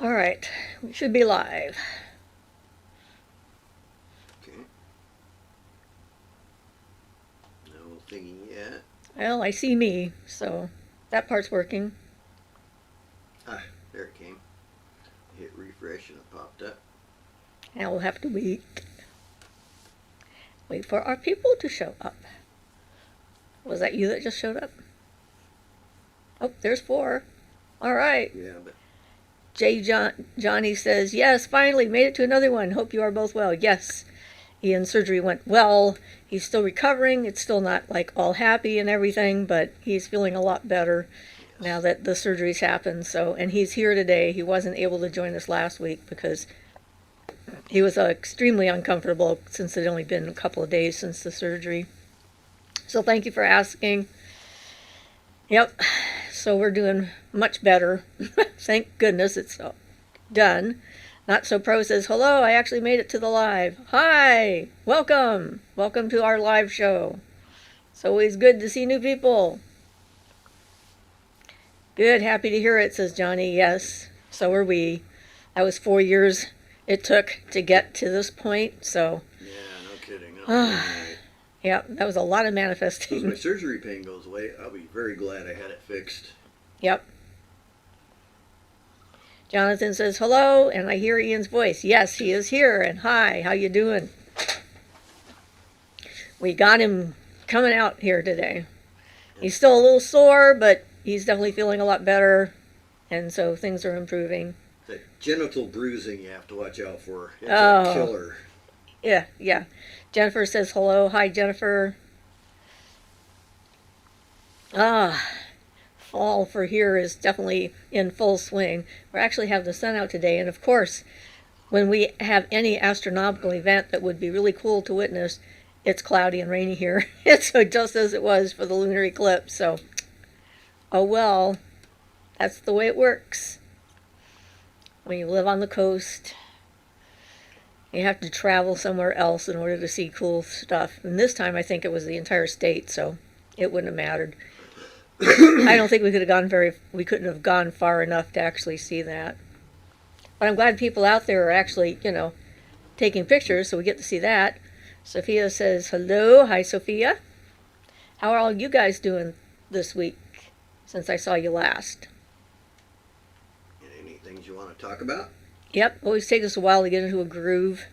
All right, we should be live. Okay. No thingy yet. Well, I see me, so that part's working. Ah, there it came. Hit refresh and it popped up. Now we'll have to wait for our people to show up. Was that you that just showed up? Oh, there's 4. All right. Yeah, but Johnny says, yes, finally made it to another one. Hope you are both well. Yes, Ian's surgery went well. He's still recovering. It's still not like all happy and everything, but he's feeling a lot better now that the surgery's happened. So, and he's here today. He wasn't able to join us last week because he was extremely uncomfortable since it had only been a couple of days since the surgery. So thank you for asking. Yep. So we're doing much better. Thank goodness it's done. Not So Pro says, hello, I actually made it to the live. Hi, welcome. Welcome to our live show. It's always good to see new people. Good, happy to hear it, says Johnny. Yes, so are we. That was 4 years it took to get to this point, so. Yeah, no kidding. No. Yeah, that was a lot of As manifesting. my surgery pain goes away, I'll be very glad I had it fixed. Yep. Jonathan says hello, and I hear Ian's voice. Yes, he is here, and hi, how you doing? We got him coming out here today. He's still a little sore, but he's definitely feeling a lot better, and so things are improving. The genital bruising you have to watch out for. It's Oh. a killer. Yeah. Jennifer says hello. Hi, Jennifer. Fall for here is definitely in full swing. We actually have the sun out today, and of course, when we have any astronomical event that would be really cool to witness, it's cloudy and rainy here. It's just as it was for the lunar eclipse, so, oh well, that's the way it works. When you live on the coast, you have to travel somewhere else in order to see cool stuff. And this time I think it was the entire state, so it wouldn't have mattered. I don't think we couldn't have gone far enough to actually see that. But I'm glad people out there are actually, taking pictures, so we get to see that. Sophia says, hello. Hi, Sophia. How are all you guys doing this week since I saw you last? Any things you want to talk about? Yep, always takes us a while to get into a groove.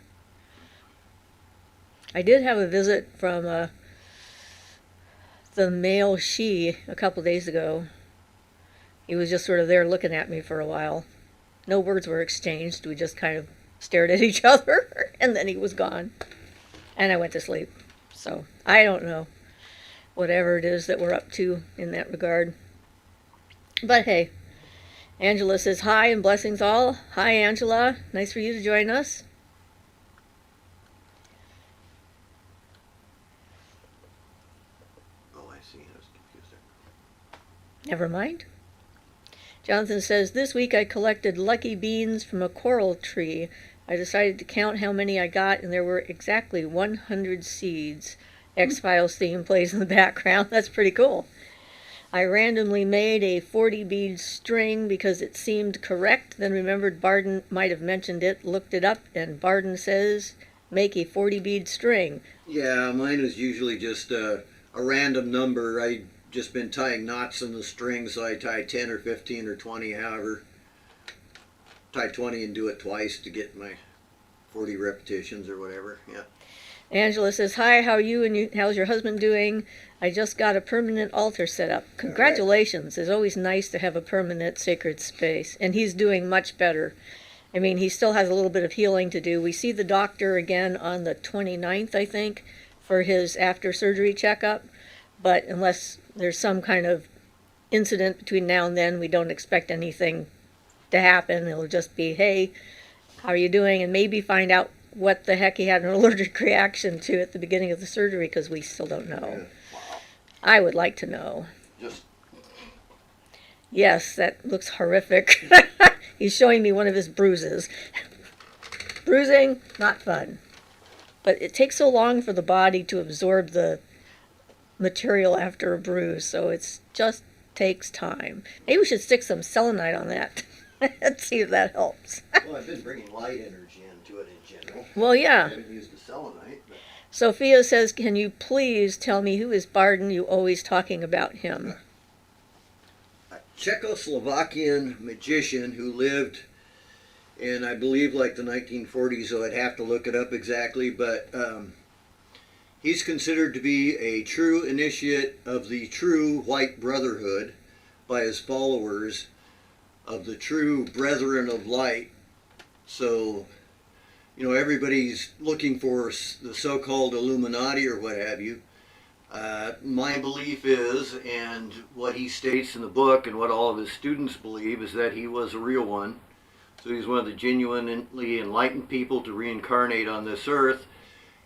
I did have a visit from the male she a couple days ago. He was just sort of there looking at me for a while. No words were exchanged. We just kind of stared at each other, and then he was gone. And I went to sleep. So, I don't know. Whatever it is that we're up to in that regard. But hey, Angela says hi and blessings all. Hi, Angela. Nice for you to join us. Oh, I see. I was confused there. Never mind. Jonathan says, this week I collected lucky beans from a coral tree. I decided to count how many I got, and there were exactly 100 seeds. X-Files theme plays in the background. That's pretty cool. I randomly made a 40-bead string because it seemed correct, then remembered Bardon might have mentioned it, looked it up, and Bardon says, make a 40-bead string. Yeah, mine is usually just a random number. I've just been tying knots in the string, so I tie 10 or 15 or 20, however. Tie 20 and do it twice to get my 40 repetitions or whatever. Yeah. Angela says, hi, how are you and how's your husband doing? I just got a permanent altar set up. Congratulations. It's always nice to have a permanent sacred space. And he's doing much better. I mean, he still has a little bit of healing to do. We see the doctor again on the 29th, I think, for his after-surgery checkup. But unless there's some kind of incident between now and then, we don't expect anything to happen. It'll just be, hey, how are you doing? And maybe find out what the heck he had an allergic reaction to at the beginning of the surgery, because we still don't know. Yeah. Wow. I would like to know. Just Yes, that looks horrific. He's showing me one of his bruises. Bruising, not fun. But it takes so long for the body to absorb the material after a bruise, so it's just takes time. Maybe we should stick some selenite on that. Let's see if that helps. Well, I've been bringing light energy into it in general. Well, I yeah. haven't used the selenite, but Sophia says, can you please tell me who is Bardon? You always talking about him. a Czechoslovakian magician who lived in, I believe, like the 1940s, so I'd have to look it up exactly, but he's considered to be a true initiate of the true White Brotherhood by his followers, of the true Brethren of Light. So, you know, everybody's looking for the so-called Illuminati or what have you. My belief is, and what he states in the book and what all of his students believe, is that he was a real one. So he's one of the genuinely enlightened people to reincarnate on this earth,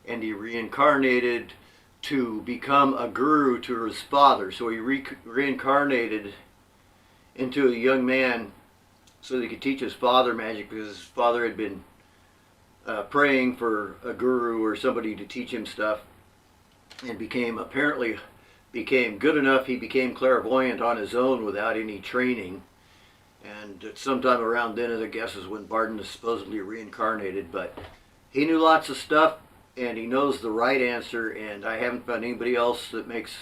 and he reincarnated to become a guru to his father. So he reincarnated into a young man so that he could teach his father magic, because his father had been praying for a guru or somebody to teach him stuff, and apparently became good enough. He became clairvoyant on his own without any training. And sometime around then, I guess, is when Bardon is supposedly reincarnated. But he knew lots of stuff, and he knows the right answer, and I haven't found anybody else that makes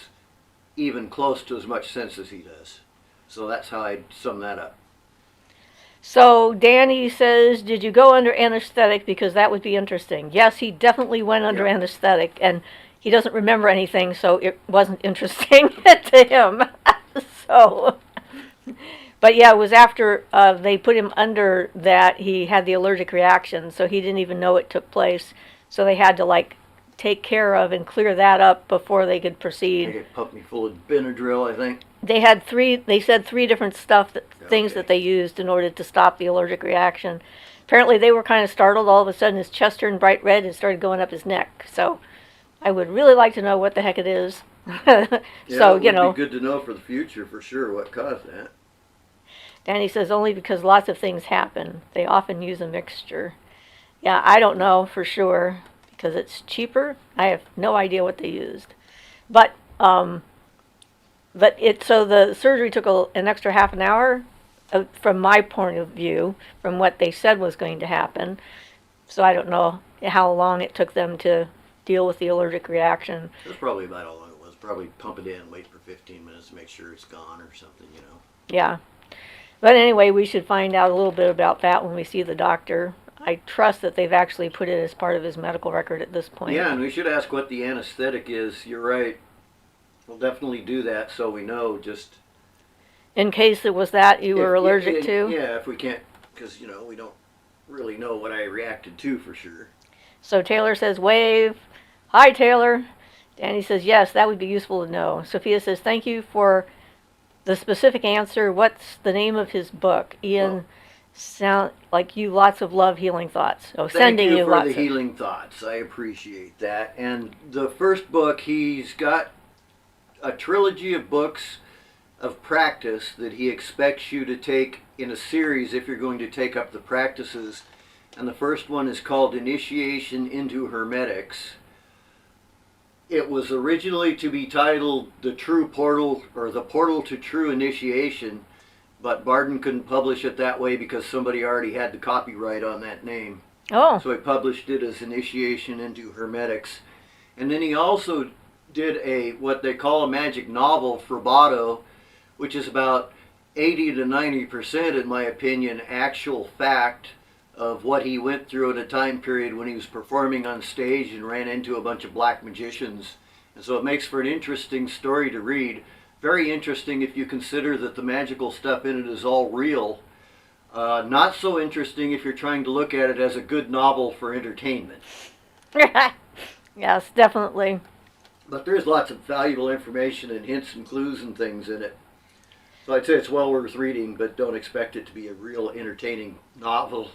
even close to as much sense as he does. So that's how I'd sum that up. So Danny says, did you go under anesthetic? Because that would be interesting. Yes, he definitely went under anesthetic, and he doesn't remember anything, so it wasn't interesting to him. So, but yeah, it was after they put him under that he had the allergic reaction, so he didn't even know it took place. So they had to, like, take care of and clear that up before they could proceed. They pumped me full of Benadryl, I think. They said three different things that they used in order to stop the allergic reaction. Apparently they were kind of startled. All of a sudden his chest turned bright red and started going up his neck. So I would really like to know what the heck it is. So, it would be good to know for the future for sure what caused that. Danny says only because lots of things happen. They often use a mixture. Yeah, I don't know for sure because it's cheaper. I have no idea what they used. But so the surgery took an extra half an hour from my point of view, from what they said was going to happen. So I don't know how long it took them to deal with the allergic reaction. That's probably about how long it was. Probably pump it in, wait for 15 minutes to make sure it's gone or something, you know. Yeah. But anyway, we should find out a little bit about that when we see the doctor. I trust that they've actually put it as part of his medical record at this point. Yeah, and we should ask what the anesthetic is. You're right. We'll definitely do that so we know, just in case it was that you were allergic to? Yeah, if we can't, because, you know, we don't really know what I reacted to for sure. So Taylor says, wave. Hi, Taylor. Danny says, yes, that would be useful to know. Sophia says, thank you for the specific answer. What's the name of his book? Ian, sound like you lots of love, healing thoughts. Oh, sending you lots of... Thank you for the healing thoughts. I appreciate that. And the first book, he's got a trilogy of books of practice that he expects you to take in a series if you're going to take up the practices. And the first one is called Initiation into Hermetics. It was originally to be titled The True Portal, or The Portal to True Initiation, but Bardon couldn't publish it that way because somebody already had the copyright on that name. Oh. So he published it as Initiation into Hermetics. And then he also did what they call a magic novel for Bardon, which is about 80 to 90%, in my opinion, actual fact of what he went through at a time period when he was performing on stage and ran into a bunch of black magicians. And so it makes for an interesting story to read. Very interesting if you consider that the magical stuff in it is all real. Not so interesting if you're trying to look at it as a good novel for entertainment. Yes, definitely. But there's lots of valuable information and hints and clues and things in it. So I'd say it's well worth reading, but don't expect it to be a real entertaining novel.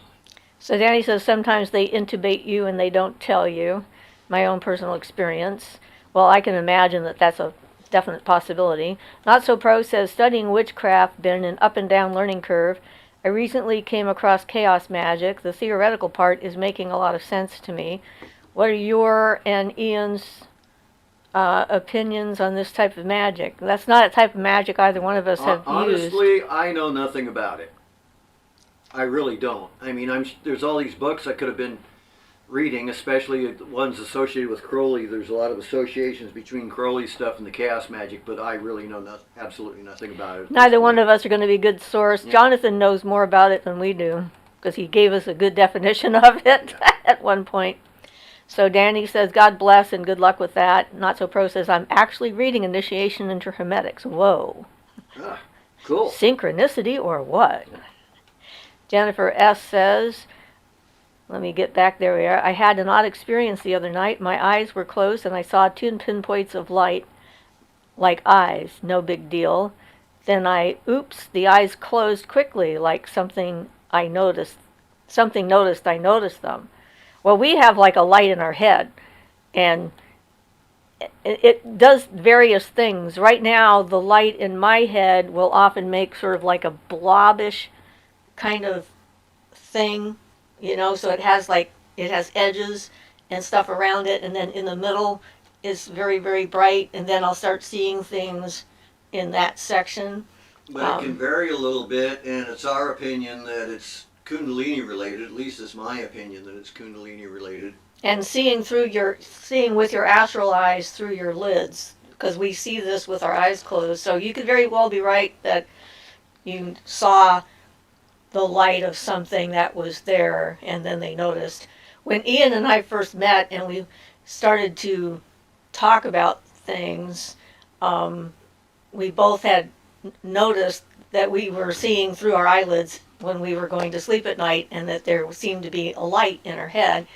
So Danny says sometimes they intubate you and they don't tell you. My own personal experience. Well, I can imagine that that's a definite possibility. Not So Pro says, studying witchcraft been an up and down learning curve. I recently came across chaos magic. The theoretical part is making a lot of sense to me. What are your and Ian's opinions on this type of magic? That's not a type of magic either one of us have used. Honestly, I know nothing about it. I really don't. I mean, there's all these books I could have been reading, especially the ones associated with Crowley. There's a lot of associations between Crowley stuff and the chaos magic, but I really know absolutely nothing about it. Neither one of us are going to be a good source. Yeah. Jonathan knows more about it than we do, because he gave us a good definition of it at one point. So Danny says, God bless and good luck with that. Not So Pro says, I'm actually reading Initiation into Hermetics. Whoa. Ah, cool. Synchronicity or what? Jennifer S. says, let me get back, there we are. I had an odd experience the other night. My eyes were closed and I saw 2 pinpoints of light, like eyes, no big deal. Then the eyes closed quickly, like something noticed I noticed them. Well, we have like a light in our head, and it does various things. Right now, the light in my head will often make sort of like a blobbish kind of thing, so it has edges and stuff around it, and then in the middle is very, very bright, and then I'll start seeing things in that section. But it can vary a little bit, and it's our opinion that it's Kundalini related. At least it's my opinion that it's Kundalini related. And seeing with your astral eyes through your lids, because we see this with our eyes closed. So you could very well be right that you saw the light of something that was there, and then they noticed. When Ian and I first met and we started to talk about things, we both had noticed that we were seeing through our eyelids when we were going to sleep at night, and that there seemed to be a light in our head,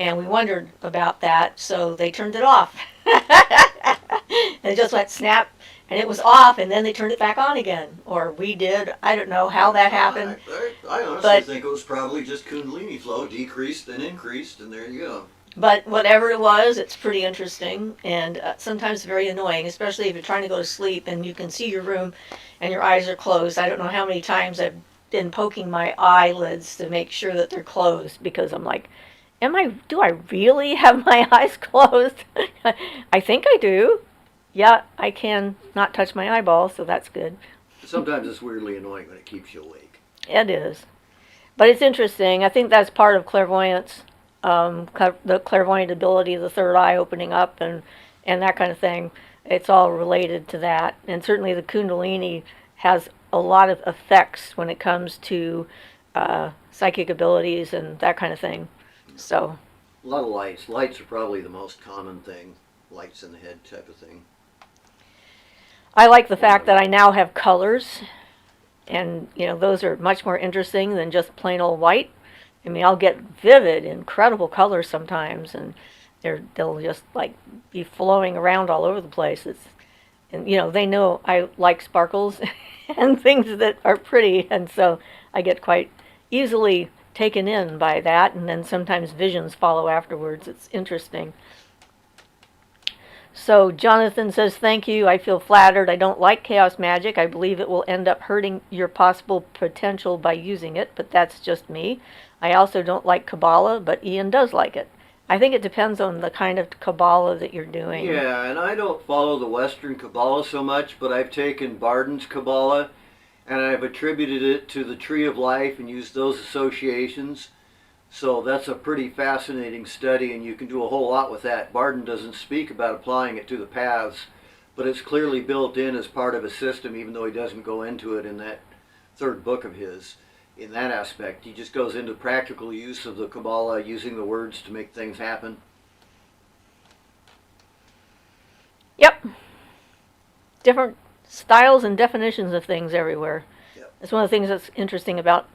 and we wondered about that, so they turned it off. And it just went snap, and it was off, and then they turned it back on again, or we did. I don't know how that happened. I honestly think it was probably just Kundalini flow, decreased and increased, and there you go. But whatever it was, it's pretty interesting, and sometimes very annoying, especially if you're trying to go to sleep and you can see your room and your eyes are closed. I don't know how many times I've been poking my eyelids to make sure that they're closed, because I'm like, do I really have my eyes closed? I think I do. Yeah, I can not touch my eyeballs, so that's good. Sometimes it's weirdly annoying when it keeps you awake. It is. But it's interesting. I think that's part of clairvoyance, the clairvoyant ability, the third eye opening up, and that kind of thing. It's all related to that. And certainly the Kundalini has a lot of effects when it comes to psychic abilities and that kind of thing. So a lot of lights. Lights are probably the most common thing. Lights in the head type of thing. I like the fact that I now have colors, and those are much more interesting than just plain old white. I mean, I'll get vivid, incredible colors sometimes, and they'll just like be flowing around all over the place. And they know I like sparkles and things that are pretty, and so I get quite easily taken in by that, and then sometimes visions follow afterwards. It's interesting. So Jonathan says, thank you. I feel flattered. I don't like chaos magic. I believe it will end up hurting your possible potential by using it, but that's just me. I also don't like Kabbalah, but Ian does like it. I think it depends on the kind of Kabbalah that you're doing. Yeah, and I don't follow the Western Kabbalah so much, but I've taken Bardon's Kabbalah, and I've attributed it to the Tree of Life and used those associations. So that's a pretty fascinating study, and you can do a whole lot with that. Bardon doesn't speak about applying it to the paths, but it's clearly built in as part of a system, even though he doesn't go into it in that third book of his. In that aspect, he just goes into practical use of the Kabbalah, using the words to make things happen. Yep. Different styles and definitions of things everywhere. Yep. That's one of the things that's interesting about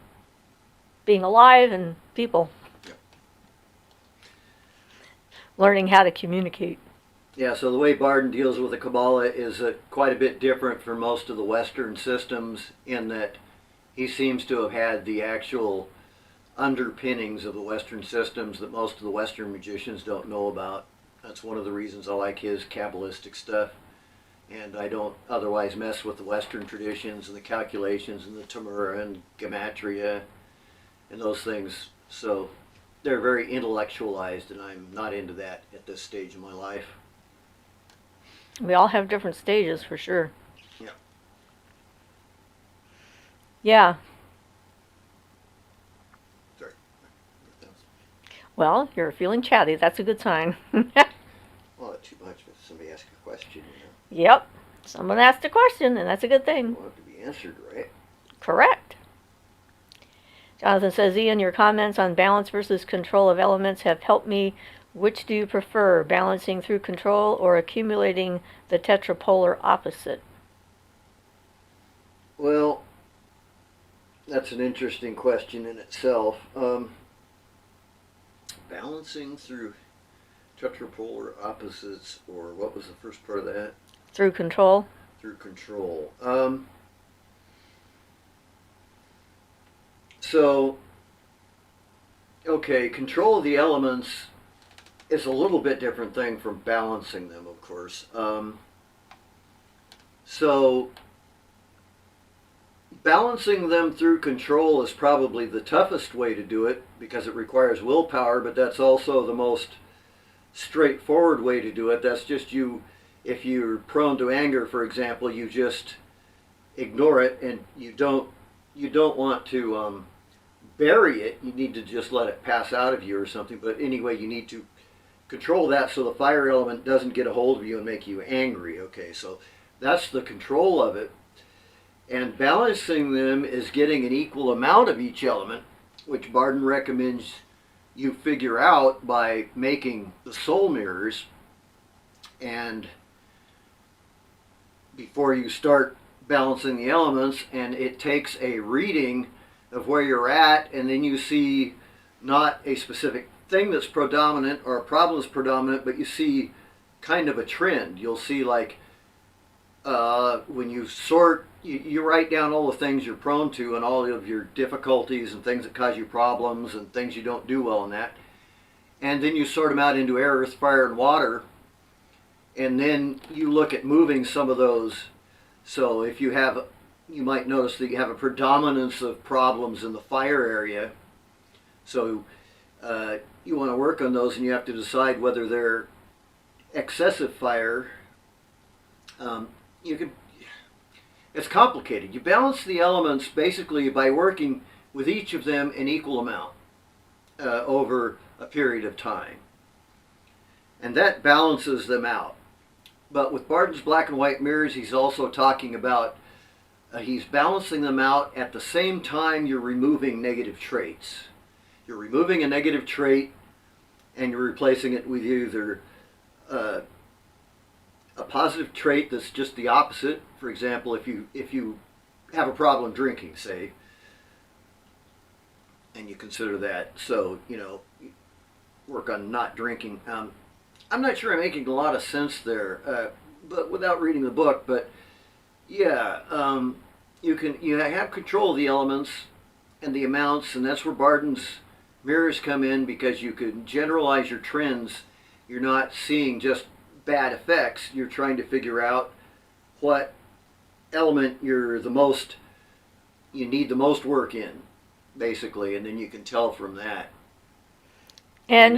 being alive and people. Yep. Learning how to communicate. Yeah, so the way Bardon deals with the Kabbalah is quite a bit different from most of the Western systems, in that he seems to have had the actual underpinnings of the Western systems that most of the Western magicians don't know about. That's one of the reasons I like his Kabbalistic stuff. And I don't otherwise mess with the Western traditions and the calculations and the Tamura and Gematria and those things. So they're very intellectualized, and I'm not into that at this stage of my life. We all have different stages, for sure. Yeah. Yeah. Well, you're feeling chatty. That's a good sign. Well, not too much, but somebody asks a question, Yep. Someone asked a question, and that's a good thing. want it to be answered, right? Correct. Jonathan says, Ian, your comments on balance versus control of elements have helped me. Which do you prefer, balancing through control or accumulating the tetrapolar opposite? Well, that's an interesting question in itself. Balancing through tetrapolar opposites, or what was the first part of that? Through control. Through control. So, okay, control of the elements is a little bit different thing from balancing them, of course. So, balancing them through control is probably the toughest way to do it because it requires willpower, but that's also the most straightforward way to do it. That's just you, if you're prone to anger, for example, you just ignore it and you don't want to bury it. You need to just let it pass out of you or something. But anyway, you need to control that so the fire element doesn't get a hold of you and make you angry. Okay, so that's the control of it. And balancing them is getting an equal amount of each element, which Bardon recommends you figure out by making the soul mirrors. And before you start balancing the elements, and it takes a reading of where you're at, and then you see not a specific thing that's predominant or a problem that's predominant, but you see kind of a trend. You'll see, like, when you sort, you write down all the things you're prone to and all of your difficulties and things that cause you problems and things you don't do well in that. And then you sort them out into air, earth, fire, and water. And then you look at moving some of those. So if you have, you might notice that you have a predominance of problems in the fire area. So you want to work on those, and you have to decide whether they're excessive fire. It's complicated. You balance the elements basically by working with each of them in equal amount over a period of time. And that balances them out. But with Bardon's black and white mirrors, he's also talking about, he's balancing them out at the same time you're removing negative traits. You're removing a negative trait and you're replacing it with either a positive trait that's just the opposite. For example, if you have a problem drinking, say, and you consider that, so, work on not drinking. I'm not sure I'm making a lot of sense there, but without reading the book. But yeah, you have control of the elements and the amounts, and that's where Bardon's mirrors come in, because you can generalize your trends. You're not seeing just bad effects. You're trying to figure out what element you need the most work in, basically, and then you can tell from that. And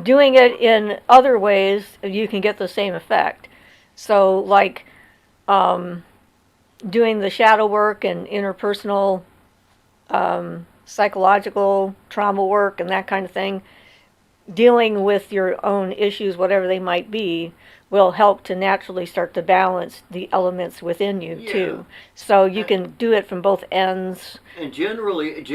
doing it in other ways, you can get the same effect. So, like doing the shadow work and interpersonal psychological trauma work and that kind of thing, dealing with your own issues, whatever they might be, will help to naturally start to balance the elements within you, too. So you can do it from both ends. And generally,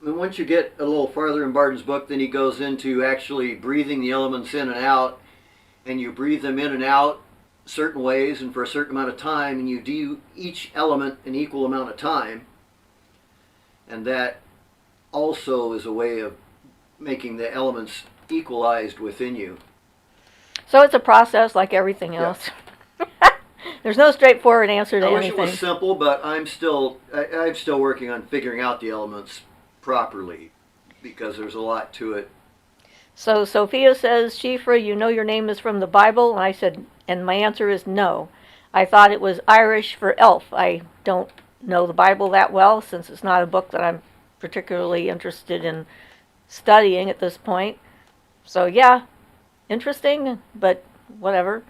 once you get a little farther in Bardon's book, then he goes into actually breathing the elements in and out, and you breathe them in and out certain ways and for a certain amount of time, and you do each element an equal amount of time. And that also is a way of making the elements equalized within you. So it's a process like everything else. Yeah. There's no straightforward answer to anything. I wish it was simple, but I'm still working on figuring out the elements properly, because there's a lot to it. So Sophia says, Siofra, you know your name is from the Bible? And I said, and my answer is no. I thought it was Irish for elf. I don't know the Bible that well, since it's not a book that I'm particularly interested in studying at this point. So yeah, interesting, but whatever.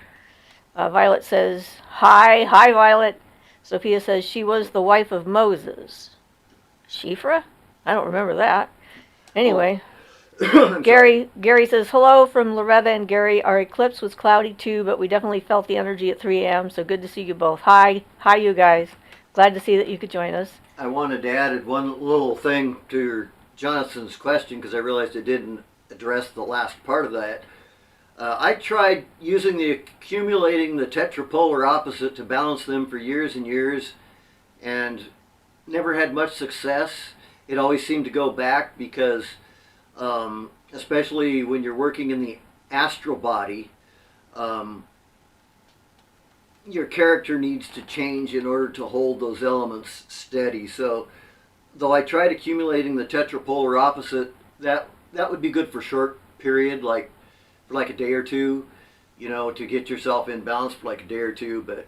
Violet says, hi Violet. Sophia says she was the wife of Moses. Siofra? I don't remember that. Anyway. Gary says, hello from Loretta and Gary. Our eclipse was cloudy too, but we definitely felt the energy at 3 a.m., so good to see you both. Hi, you guys. Glad to see that you could join us. I wanted to add one little thing to Jonathan's question because I realized it didn't address the last part of that. I tried accumulating the tetrapolar opposite to balance them for years and years and never had much success. It always seemed to go back because, especially when you're working in the astral body, your character needs to change in order to hold those elements steady. So, though I tried accumulating the tetrapolar opposite, that would be good for short period, like for like a day or two, to get yourself in balance for like a day or two. But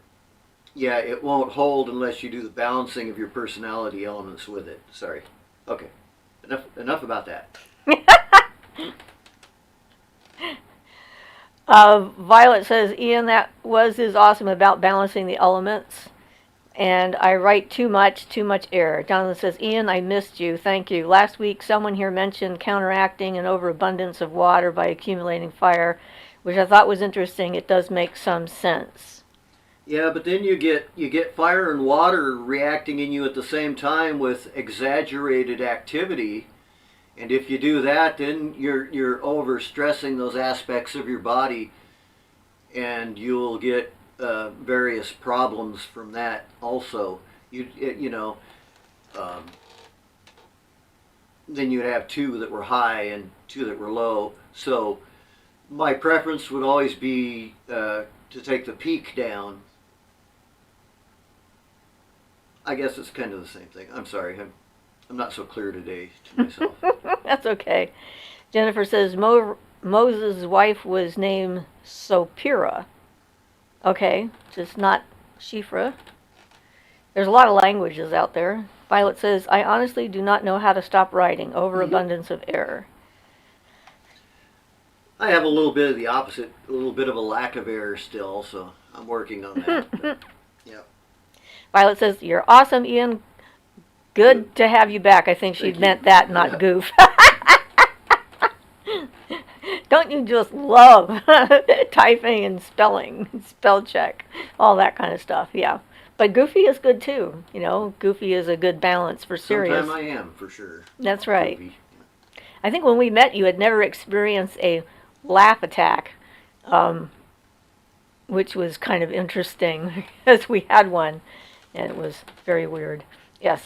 yeah, it won't hold unless you do the balancing of your personality elements with it. Sorry. Okay. Enough about that. Violet says, Ian, that is awesome about balancing the elements. And I write too much air. Jonathan says, Ian, I missed you. Thank you. Last week, someone here mentioned counteracting an overabundance of water by accumulating fire, which I thought was interesting. It does make some sense. Yeah, but then you get fire and water reacting in you at the same time with exaggerated activity. And if you do that, then you're overstressing those aspects of your body, and you'll get various problems from that also. Then you'd have two that were high and two that were low. So my preference would always be to take the peak down. I guess it's kind of the same thing. I'm sorry, I'm not so clear today to myself. That's okay. Jennifer says Moses' wife was named Sopira. Okay, just not Siofra. There's a lot of languages out there. Violet says, I honestly do not know how to stop writing. Overabundance of error. I have a little bit of the opposite, a little bit of a lack of error still, so I'm working on that. Yeah. Violet says, you're awesome, Ian. Good to have you back. I think she meant that, not goof. Don't you just love typing and spelling, spell check, all that kind of stuff, yeah. But goofy is good too, Goofy is a good balance for serious. Sometimes I am, for sure. That's right. Goofy. I think when we met, you had never experienced a laugh attack, which was kind of interesting, because we had one, and it was very weird. Yes.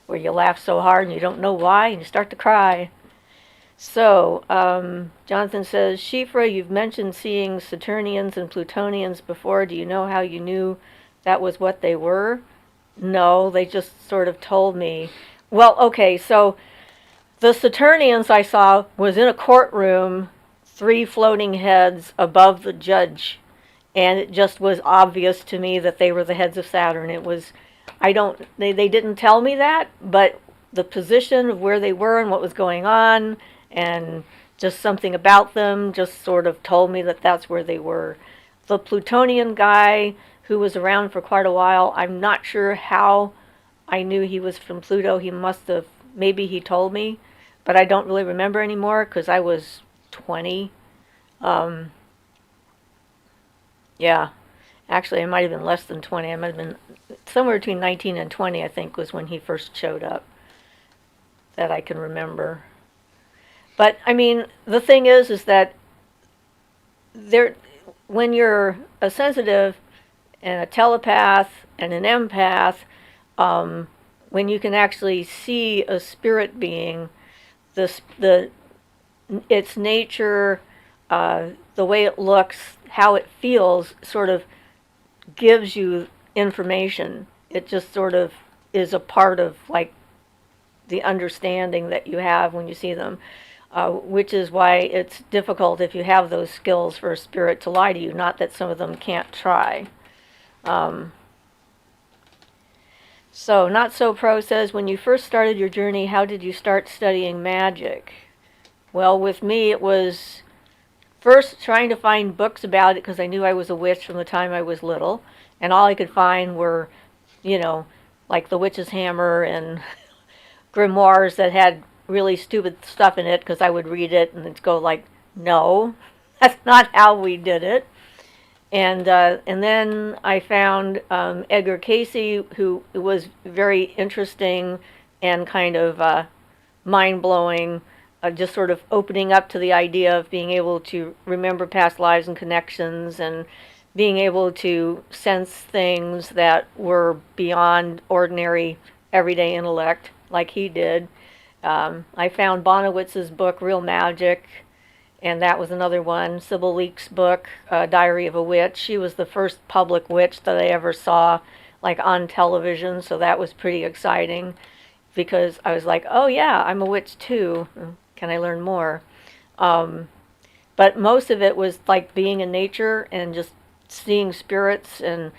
Where you laugh so hard and you don't know why, and you start to cry. So, Jonathan says, Siofra, you've mentioned seeing Saturnians and Plutonians before. Do you know how you knew that was what they were? No, they just sort of told me. Well, okay, so the Saturnians I saw was in a courtroom, 3 floating heads above the judge. And it just was obvious to me that they were the heads of Saturn. They didn't tell me that, but the position of where they were and what was going on, and just something about them just sort of told me that that's where they were. The Plutonian guy who was around for quite a while, I'm not sure how I knew he was from Pluto. Maybe he told me, but I don't really remember anymore because I was 20. Yeah, actually I might have been less than 20. I might have been somewhere between 19 and 20, I think, was when he first showed up, that I can remember. But, I mean, the thing is that when you're a sensitive and a telepath and an empath, when you can actually see a spirit being, its nature, the way it looks, how it feels, sort of gives you information. It just sort of is a part of, like, the understanding that you have when you see them. Which is why it's difficult if you have those skills for a spirit to lie to you. Not that some of them can't try. So, Not So Pro says, when you first started your journey, how did you start studying magic? Well, with me, it was first trying to find books about it because I knew I was a witch from the time I was little. And all I could find were, like the Witch's Hammer and grimoires that had really stupid stuff in it because I would read it and it'd go like, no, that's not how we did it. And then I found Edgar Casey, who was very interesting and kind of mind-blowing, just sort of opening up to the idea of being able to remember past lives and connections and being able to sense things that were beyond ordinary everyday intellect like he did. I found Bonowitz's book, Real Magic, and that was another one. Sybil Leek's book, Diary of a Witch. She was the first public witch that I ever saw, like on television, so that was pretty exciting because I was like, oh yeah, I'm a witch too. Can I learn more? But most of it was like being in nature and just seeing spirits and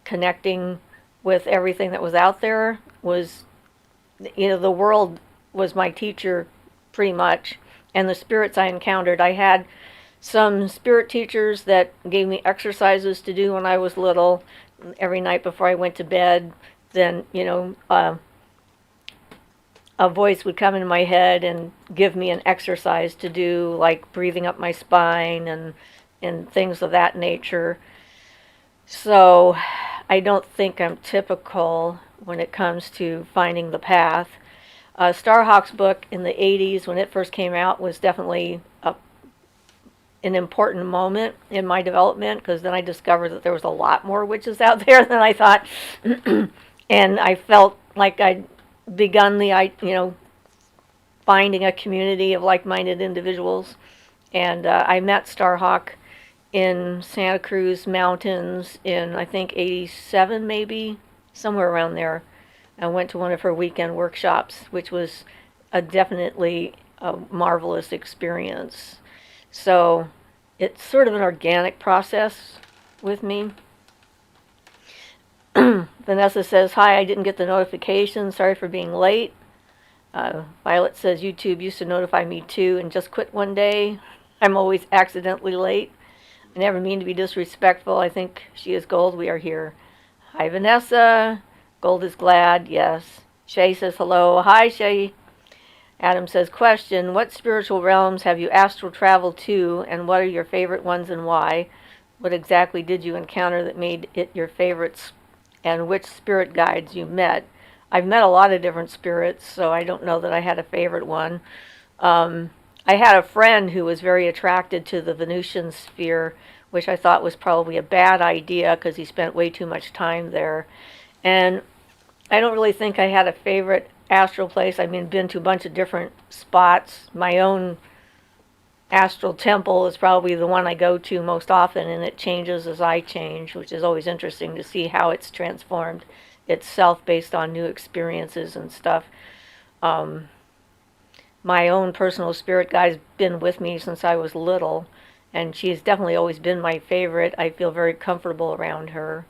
connecting with everything that was out there. Was, the world was my teacher pretty much, and the spirits I encountered. I had some spirit teachers that gave me exercises to do when I was little every night before I went to bed. Then a voice would come in my head and give me an exercise to do, like breathing up my spine and things of that nature. So I don't think I'm typical when it comes to finding the path. Starhawk's book in the 80s, when it first came out, was definitely an important moment in my development, because then I discovered that there was a lot more witches out there than I thought. And I felt like I'd begun finding a community of like-minded individuals. And I met Starhawk in Santa Cruz Mountains in, I think, 87 maybe, somewhere around there. I went to one of her weekend workshops, which was definitely a marvelous experience. So it's sort of an organic process with me. Vanessa says, hi, I didn't get the notification. Sorry for being late. Violet says, YouTube used to notify me too and just quit one day. I'm always accidentally late. I never mean to be disrespectful. I think she is gold. We are here. Hi, Vanessa. Gold is glad. Yes. Shay says hello. Hi, Shay. Adam says, question, what spiritual realms have you astral traveled to, and what are your favorite ones and why? What exactly did you encounter that made it your favorites, and which spirit guides you met? I've met a lot of different spirits, so I don't know that I had a favorite one. I had a friend who was very attracted to the Venusian sphere, which I thought was probably a bad idea because he spent way too much time there. And I don't really think I had a favorite astral place. I mean, been to a bunch of different spots. My own astral temple is probably the one I go to most often, and it changes as I change, which is always interesting to see how it's transformed itself based on new experiences and stuff. My own personal spirit guide's been with me since I was little, and she's definitely always been my favorite. I feel very comfortable around her.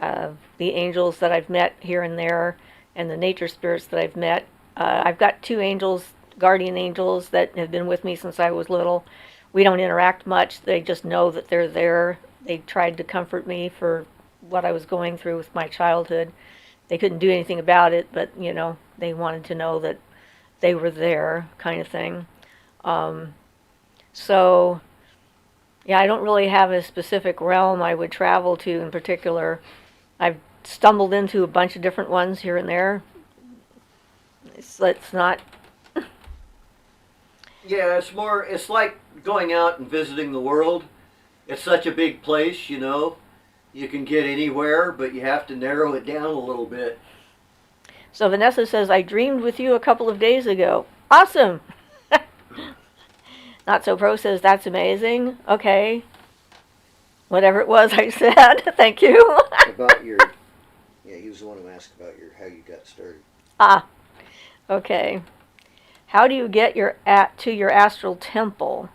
The angels that I've met here and there, and the nature spirits that I've met. I've got 2 angels, guardian angels, that have been with me since I was little. We don't interact much. They just know that they're there. They tried to comfort me for what I was going through with my childhood. They couldn't do anything about it, but, they wanted to know that they were there, kind of thing. So, yeah, I don't really have a specific realm I would travel to in particular. I've stumbled into a bunch of different ones here and there. It's not... Yeah, it's like going out and visiting the world. It's such a big place, You can get anywhere, but you have to narrow it down a little bit. So Vanessa says, I dreamed with you a couple of days ago. Awesome! Not So Pro says, that's amazing. Okay. Whatever it was I said, thank you. About your... Yeah, he was the one who asked about how you got started. Okay. How do you get to your astral temple?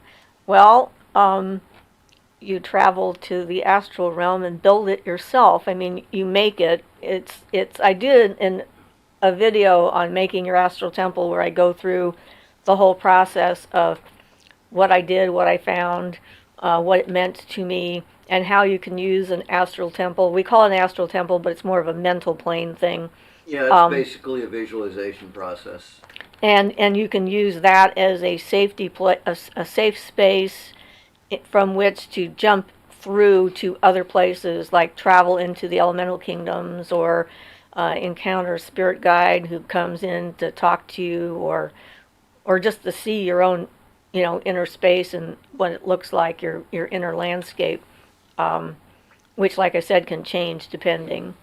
Well, you travel to the astral realm and build it yourself. I mean, you make it. I did a video on making your astral temple where I go through the whole process of what I did, what I found, what it meant to me, and how you can use an astral temple. We call it an astral temple, but it's more of a mental plane thing. Yeah, it's basically a visualization process. and you can use that as a safety a safe space from which to jump through to other places, like travel into the elemental kingdoms, or encounter a spirit guide who comes in to talk to you, or just to see your own, inner space and what it looks like, your inner landscape, which, like I said, can change depending.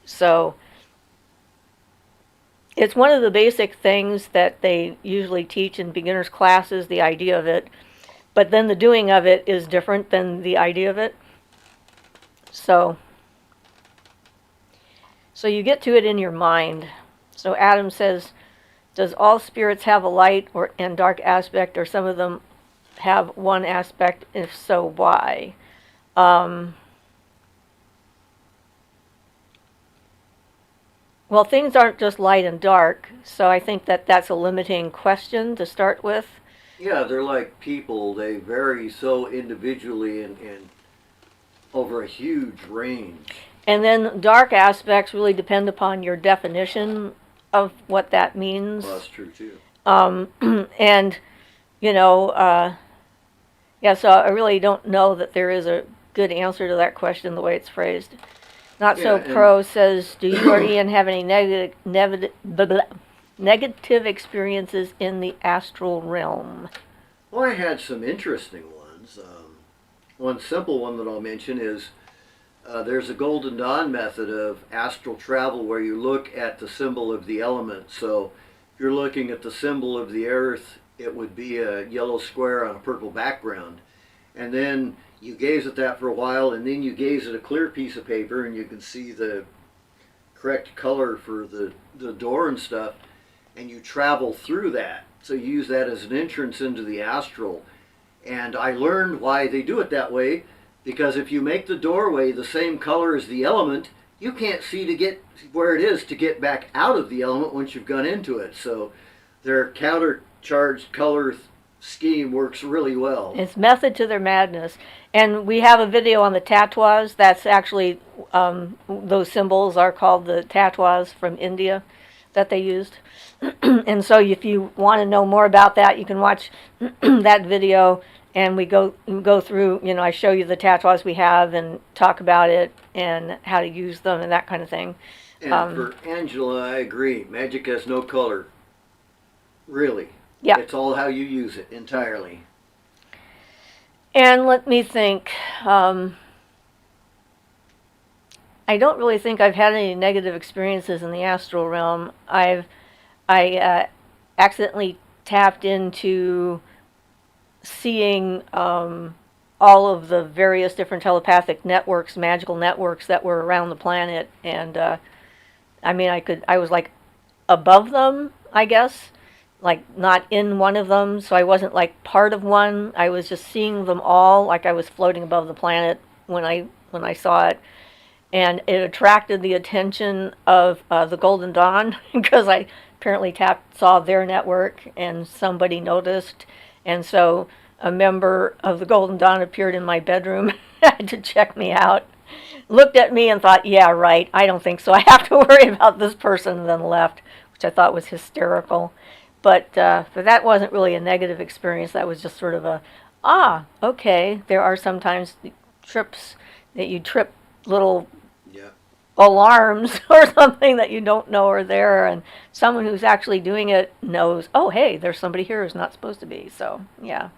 So it's one of the basic things that they usually teach in beginners classes, the idea of it, but then the doing of it is different than the idea of it. So you get to it in your mind. So Adam says, does all spirits have a light and dark aspect, or some of them have one aspect? If so, why? Well, things aren't just light and dark, so I think that's a limiting question to start with. Yeah, they're like people. They vary so individually and over a huge range. And then dark aspects really depend upon your definition of what that means. Well, that's true too. And, yeah, so I really don't know that there is a good answer to that question the way it's phrased. Not So Pro says, do you or Ian have any negative experiences in the astral realm? Well, I had some interesting ones. One simple one that I'll mention is there's a Golden Dawn method of astral travel where you look at the symbol of the element. So if you're looking at the symbol of the earth, it would be a yellow square on a purple background. And then you gaze at that for a while, and then you gaze at a clear piece of paper, and you can see the correct color for the door and stuff, and you travel through that. So you use that as an entrance into the astral. And I learned why they do it that way, because if you make the doorway the same color as the element, you can't see to get where it is to get back out of the element once you've gone into it. So their countercharged color scheme works really well. It's method to their madness. And we have a video on the tatwas. That's actually, those symbols are called the tatwas from India that they used. And so if you want to know more about that, you can watch that video, and we go through, I show you the tatwas we have and talk about it and how to use them and that kind of thing. And for Angela, I agree. Magic has no color. Really. Yeah. It's all how you use it entirely. And let me think. I don't really think I've had any negative experiences in the astral realm. I accidentally tapped into seeing all of the various different telepathic networks, magical networks that were around the planet, and I was like above them, I guess, like not in one of them, so I wasn't like part of one. I was just seeing them all, like I was floating above the planet when I saw it. And it attracted the attention of the Golden Dawn because I apparently saw their network, and somebody noticed. And so a member of the Golden Dawn appeared in my bedroom, had to check me out, looked at me and thought, yeah, right, I don't think so. I have to worry about this person, and then left, which I thought was hysterical. But that wasn't really a negative experience. That was just sort of okay, there are sometimes trips that you trip little alarms or something that you don't know are there, and someone who's actually doing it knows, oh, hey, there's somebody here who's not supposed to be. So, yeah.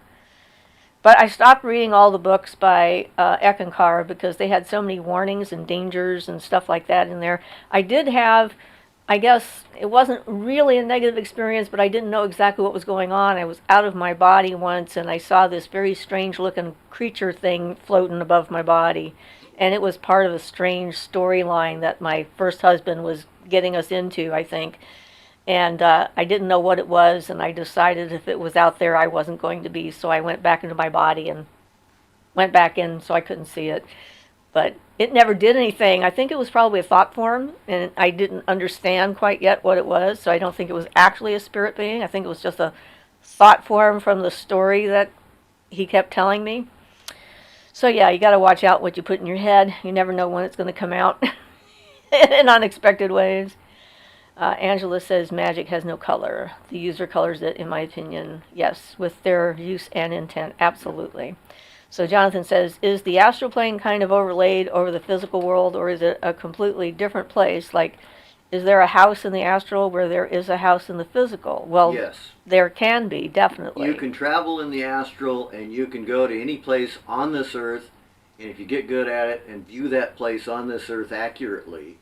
But I stopped reading all the books by Eckankar because they had so many warnings and dangers and stuff like that in there. I did have, I guess it wasn't really a negative experience, but I didn't know exactly what was going on. I was out of my body once, and I saw this very strange looking creature thing floating above my body. And it was part of a strange storyline that my first husband was getting us into, I think. And I didn't know what it was, and I decided if it was out there, I wasn't going to be. So I went back into my body and went back in so I couldn't see it. But it never did anything. I think it was probably a thought form, and I didn't understand quite yet what it was. So I don't think it was actually a spirit being. I think it was just a thought form from the story that he kept telling me. So yeah, you got to watch out what you put in your head. You never know when it's going to come out in unexpected ways. Angela says magic has no color. The user colors it, in my opinion. Yes, with their use and intent, absolutely. So Jonathan says, is the astral plane kind of overlaid over the physical world, or is it a completely different place? Like, is there a house in the astral where there is a house in the physical? Well, Yes. there can be, definitely. You can travel in the astral, and you can go to any place on this earth, and if you get good at it and view that place on this earth accurately,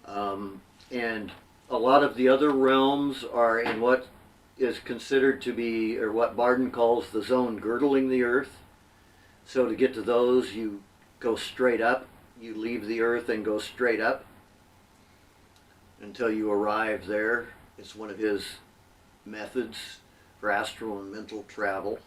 and a lot of the other realms are in what is considered to be, or what Bardon calls the zone girdling the earth. So to get to those, you go straight up. You leave the earth and go straight up until you arrive there. It's one of his methods for astral and mental travel.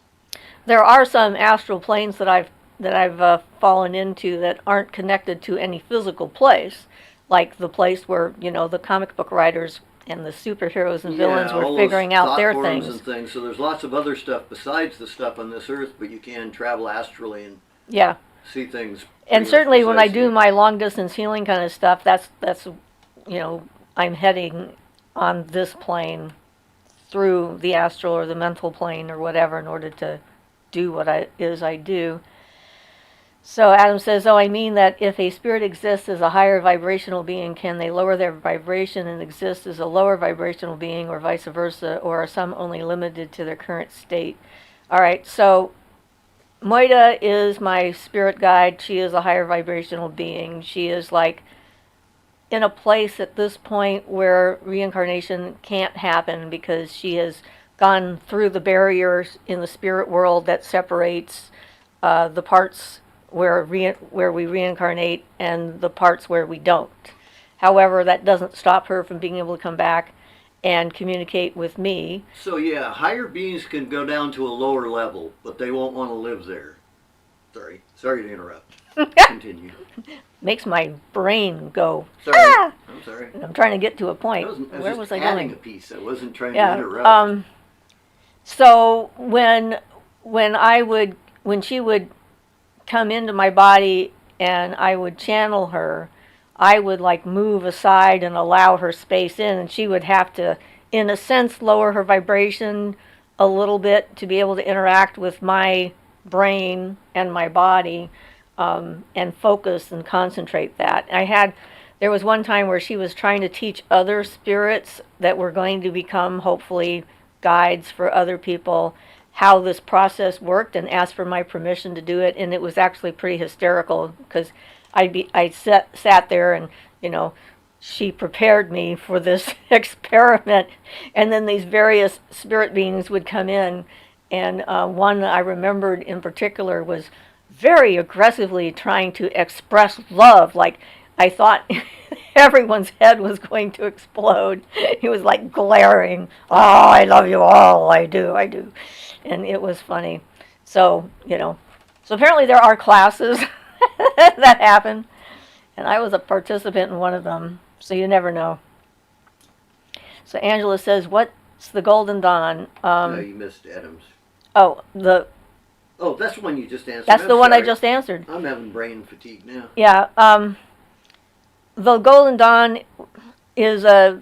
There are some astral planes that I've fallen into that aren't connected to any physical place, like the place where, you know, the comic book writers and the superheroes and villains were figuring out their things. And things. So there's lots of other stuff besides the stuff on this earth, but you can travel astrally and see things. And certainly when I do my long distance healing kind of stuff, that's you know, I'm heading on this plane through the astral or the mental plane or whatever in order to do what I do. So Adam says, oh, I mean that if a spirit exists as a higher vibrational being, can they lower their vibration and exist as a lower vibrational being, or vice versa, or are some only limited to their current state? All right, so Moida is my spirit guide. She is a higher vibrational being. She is like in a place at this point where reincarnation can't happen because she has gone through the barriers in the spirit world that separates the parts where we reincarnate and the parts where we don't. However, that doesn't stop her from being able to come back and communicate with me. So yeah, higher beings can go down to a lower level, but they won't want to live there. Sorry to interrupt. Continue. Makes my brain go, sorry. Ah! I'm sorry. I'm trying to get to a point. Where was I going? A piece. I wasn't trying to interrupt. So when she would come into my body and I would channel her, I would like move aside and allow her space in, and she would have to, in a sense, lower her vibration a little bit to be able to interact with my brain and my body, and focus and concentrate that. There was one time where she was trying to teach other spirits that were going to become, hopefully, guides for other people, how this process worked, and asked for my permission to do it. And it was actually pretty hysterical because I sat there and, you know, she prepared me for this experiment, and then these various spirit beings would come in, and one I remembered in particular was very aggressively trying to express love. Like, I thought everyone's head was going to explode. He was like glaring, oh, I love you all, I do. And it was funny. So, you know, so apparently there are classes that happen, and I was a participant in one of them, so you never know. So Angela says, what's the Golden Dawn? No, you missed Adams. Oh, that's the one you just answered. That's the one I just answered. I'm having brain fatigue now. Yeah. The Golden Dawn is a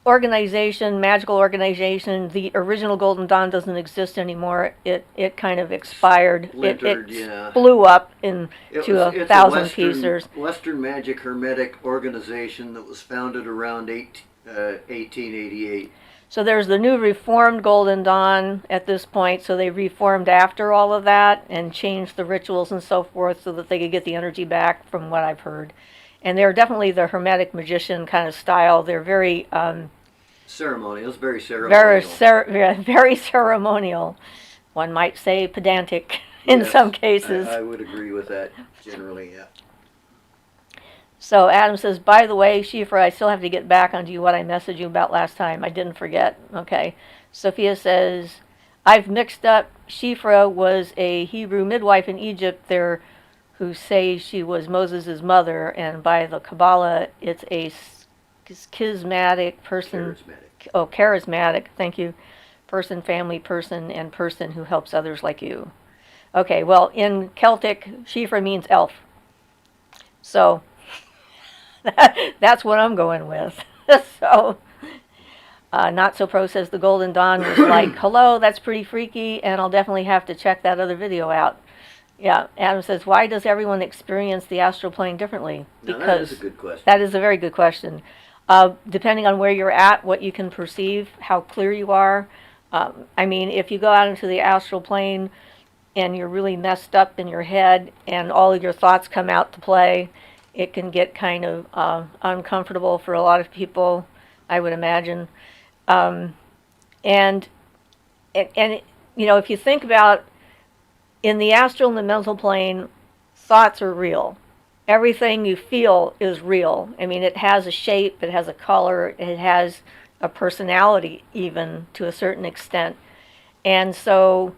organization, magical organization. The original Golden Dawn doesn't exist anymore. It kind of expired. It blew up into 1,000 pieces. Western Magic Hermetic organization that was founded around 1888. So there's the new reformed Golden Dawn at this point, so they reformed after all of that and changed the rituals and so forth so that they could get the energy back, from what I've heard. And they're definitely the Hermetic magician kind of style. They're very... ceremonial. It's very ceremonial. Very ceremonial. One might say pedantic in some cases. I would agree with that generally, yeah. So Adam says, by the way, Siofra, I still have to get back onto you what I messaged you about last time. I didn't forget. Okay. Sophia says, I've mixed up. Siofra was a Hebrew midwife in Egypt there who say she was Moses' mother, and by the Kabbalah, it's a schismatic person. Charismatic. Thank you. Person, family, person, and person who helps others like you. Okay, well, in Celtic, Siofra means elf. So... that's what I'm going with. So, Not So Pro says the Golden Dawn was like, hello, that's pretty freaky, and I'll definitely have to check that other video out. Yeah, Adam says, why does everyone experience the astral plane differently? Now, that is a good question. That is a very good question. Depending on where you're at, what you can perceive, how clear you are. I mean, if you go out into the astral plane and you're really messed up in your head and all of your thoughts come out to play, it can get kind of uncomfortable for a lot of people, I would imagine. And you know, if you think about in the astral and the mental plane, thoughts are real. Everything you feel is real. I mean, it has a shape, it has a color, it has a personality even to a certain extent. And so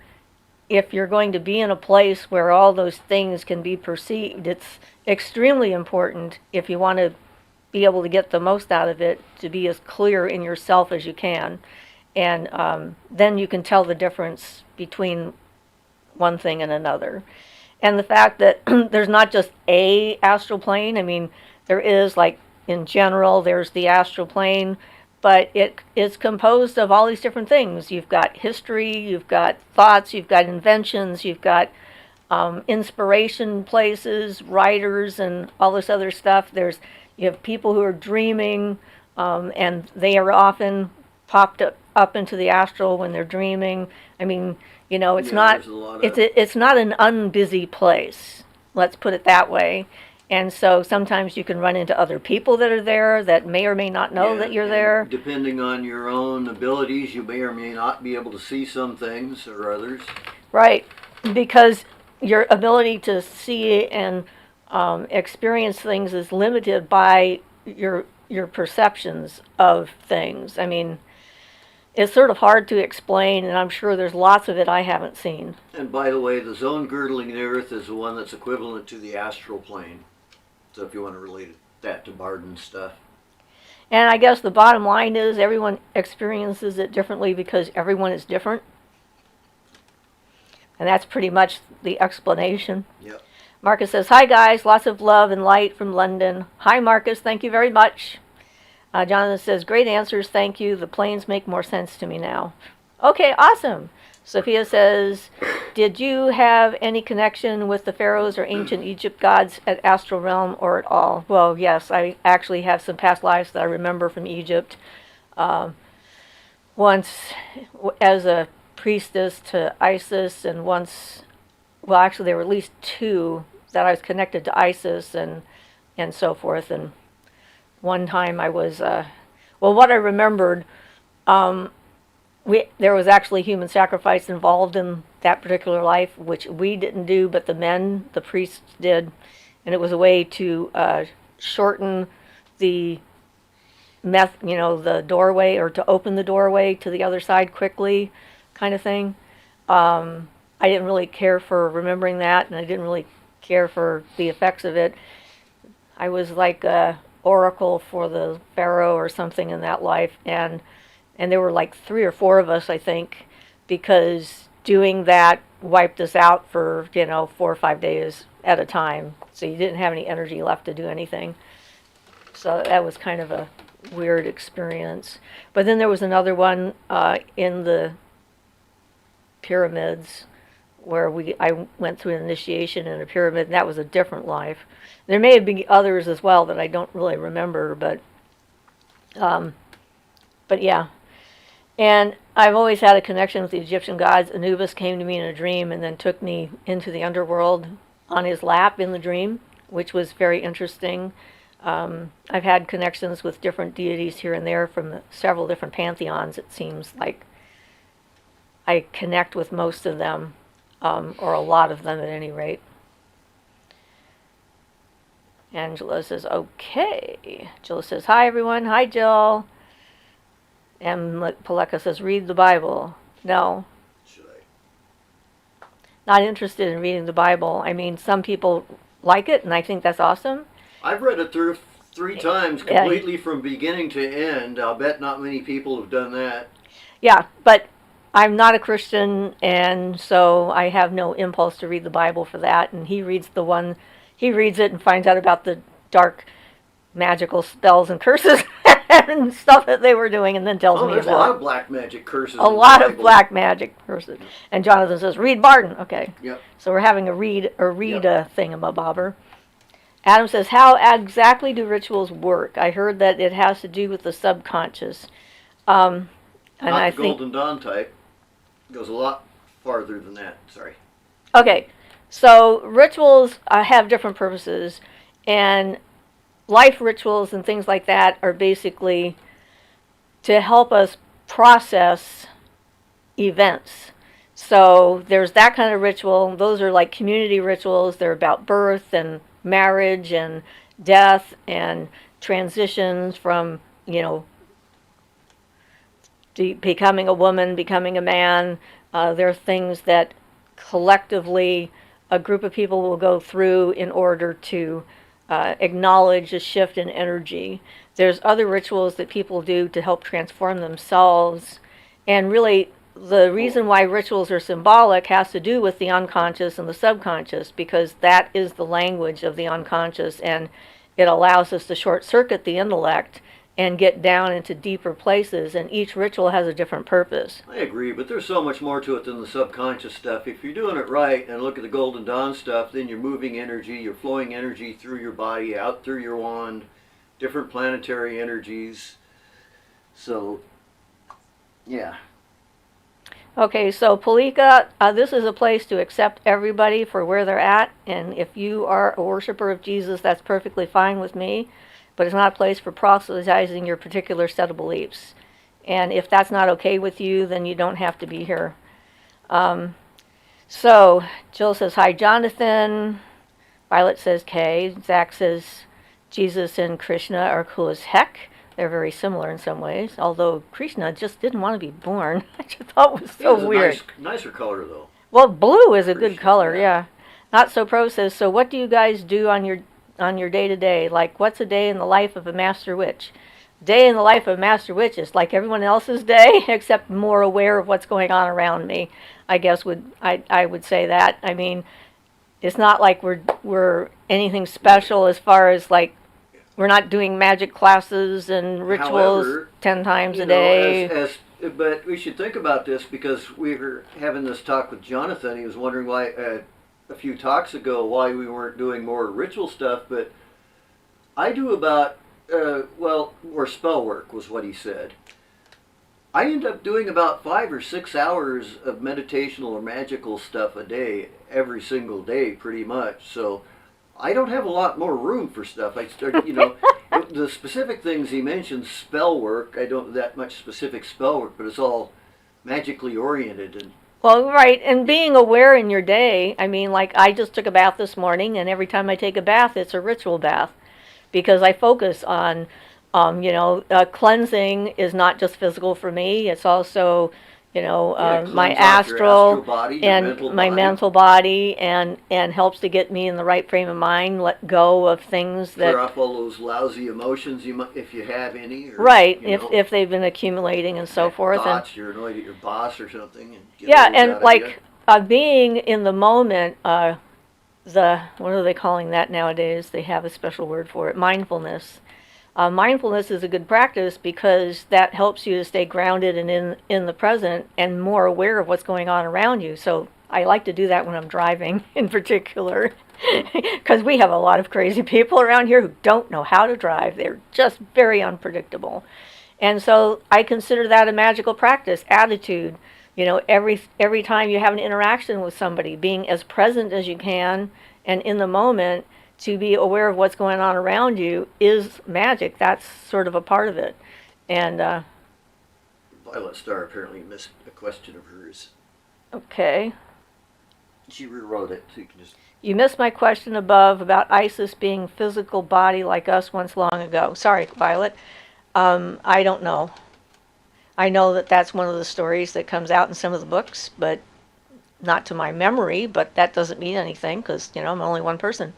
if you're going to be in a place where all those things can be perceived, it's extremely important, if you want to be able to get the most out of it, to be as clear in yourself as you can. And then you can tell the difference between one thing and another. And the fact that there's not just a astral plane, I mean, there is, like, in general, there's the astral plane, but it is composed of all these different things. You've got history, you've got thoughts, you've got inventions, you've got inspiration places, writers, and all this other stuff. You have people who are dreaming, and they are often popped up into the astral when they're dreaming. I mean, you know, it's not an unbusy place. Let's put it that way. And so sometimes you can run into other people that are there that may or may not know that you're there. Depending on your own abilities, you may or may not be able to see some things or others. Right, because your ability to see and experience things is limited by your perceptions of things. I mean, it's sort of hard to explain, and I'm sure there's lots of it I haven't seen. And by the way, the zone girdling the earth is the one that's equivalent to the astral plane. So if you want to relate that to Bardon stuff. And I guess the bottom line is everyone experiences it differently because everyone is different. And that's pretty much the explanation. Yep. Marcus says, hi guys, lots of love and light from London. Hi Marcus, thank you very much. Jonathan says, great answers, thank you. The planes make more sense to me now. Okay, awesome. Sophia says, did you have any connection with the pharaohs or ancient Egypt gods at astral realm or at all? Well, yes, I actually have some past lives that I remember from Egypt. Once as a priestess to Isis, and once, well, actually there were at least two that I was connected to Isis and so forth. And one time I was, well, what I remembered, there was actually human sacrifice involved in that particular life, which we didn't do, but the priests did. And it was a way to shorten the the doorway, or to open the doorway to the other side quickly, kind of thing. I didn't really care for remembering that, and I didn't really care for the effects of it. I was like a oracle for the pharaoh or something in that life, and there were like 3 or 4 of us, I think, because doing that wiped us out for 4 or 5 days at a time. So you didn't have any energy left to do anything. So that was kind of a weird experience. But then there was another one in the pyramids where I went through an initiation in a pyramid, and that was a different life. There may have been others as well that I don't really remember, but yeah. And I've always had a connection with the Egyptian gods. Anubis came to me in a dream and then took me into the underworld on his lap in the dream, which was very interesting. I've had connections with different deities here and there from several different pantheons. It seems like I connect with most of them, or a lot of them at any rate. Angela says, okay. Jill says, hi everyone. Hi Jill. And Paleka says, read the Bible. No. Should I? Not interested in reading the Bible. I mean, some people like it, and I think that's awesome. I've read it through 3 times, completely from beginning to end. I'll bet not many people have done that. Yeah, but I'm not a Christian, and so I have no impulse to read the Bible for that. And he reads it and finds out about the dark magical spells and curses and stuff that they were doing, and then tells me there's about a lot of black magic curses. a lot of black magic curses. And Jonathan says, read Bardon. Okay. Yep. So we're having a read thingamabobber. Adam says, how exactly do rituals work? I heard that it has to do with the subconscious. And Not I the think, Golden Dawn type. It goes a lot farther than that. Sorry. okay, so rituals have different purposes, and life rituals and things like that are basically to help us process events. So there's that kind of ritual. Those are like community rituals. They're about birth and marriage and death and transitions from, becoming a woman, becoming a man. They're things that collectively a group of people will go through in order to acknowledge a shift in energy. There's other rituals that people do to help transform themselves. And really, the reason why rituals are symbolic has to do with the unconscious and the subconscious, because that is the language of the unconscious, and it allows us to short circuit the intellect and get down into deeper places, and each ritual has a different purpose. I agree, but there's so much more to it than the subconscious stuff. If you're doing it right and look at the Golden Dawn stuff, then you're moving energy, you're flowing energy through your body, out through your wand, different planetary energies. So, yeah. Okay, so Palika, this is a place to accept everybody for where they're at, and if you are a worshiper of Jesus, that's perfectly fine with me. But it's not a place for proselytizing your particular set of beliefs. And if that's not okay with you, then you don't have to be here. So Jill says, hi, Jonathan. Violet says, K. Zach says, Jesus and Krishna are cool as heck. They're very similar in some ways, although Krishna just didn't want to be born. I just thought it was so weird. Nicer color, though. Well, blue is a good color, yeah. Not So Pro says, so what do you guys do on your day-to-day? Like, what's a day in the life of a master witch? Day in the life of a master witch is like everyone else's day, except more aware of what's going on around me. I guess I would say that. I mean, it's not like we're anything special as far as like we're not doing magic classes and rituals. However, 10 times a day. But we should think about this, because we were having this talk with Jonathan. He was wondering why a few talks ago why we weren't doing more ritual stuff, but I do about more spell work was what he said. I end up doing about 5 or 6 hours of meditational or magical stuff a day, every single day, pretty much. So I don't have a lot more room for stuff. I start, the specific things he mentioned, spell work. I don't that much specific spell work, but it's all magically oriented. And well, right, and being aware in your day. I mean, like, I just took a bath this morning, and every time I take a bath, it's a ritual bath, because I focus on, cleansing is not just physical for me. It's also, my astral body, and my mental body, and helps to get me in the right frame of mind, let go of things that... Clear off all those lousy emotions, if you have any. Or, right, if they've been accumulating and so forth. Thoughts, you're annoyed at your boss or something. Being in the moment, what are they calling that nowadays? They have a special word for it, mindfulness. Mindfulness is a good practice because that helps you to stay grounded and in the present and more aware of what's going on around you. So I like to do that when I'm driving in particular, because we have a lot of crazy people around here who don't know how to drive. They're just very unpredictable. And so I consider that a magical practice, attitude. Every time you have an interaction with somebody, being as present as you can and in the moment, to be aware of what's going on around you is magic. That's sort of a part of it. And Violet Star apparently missed a question of hers. Okay. She rewrote it, so you can just... You missed my question above about Isis being physical body like us once long ago. Sorry, Violet. I don't know. I know that that's one of the stories that comes out in some of the books, but not to my memory, but that doesn't mean anything, because, I'm only one person.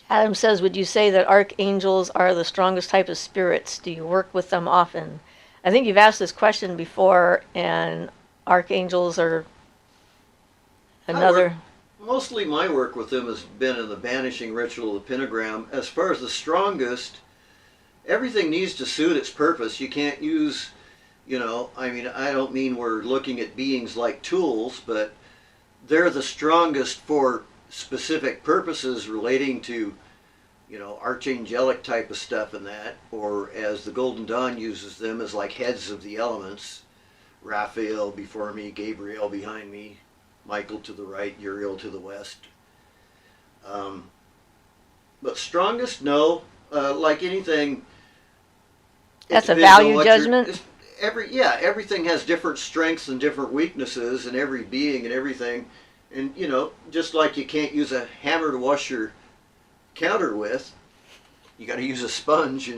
Adam says, would you say that archangels are the strongest type of spirits? Do you work with them often? I think you've asked this question before, and archangels are another... Mostly my work with them has been in the banishing ritual of the pentagram. As far as the strongest, everything needs to suit its purpose. You can't use, I mean, I don't mean we're looking at beings like tools, but they're the strongest for specific purposes relating to, archangelic type of stuff and that, or as the Golden Dawn uses them as like heads of the elements. Raphael before me, Gabriel behind me, Michael to the right, Uriel to the west. But strongest, no. Like anything, that's a value judgment. Everything has different strengths and different weaknesses, and every being and everything. And just like you can't use a hammer to wash your counter with, you got to use a sponge.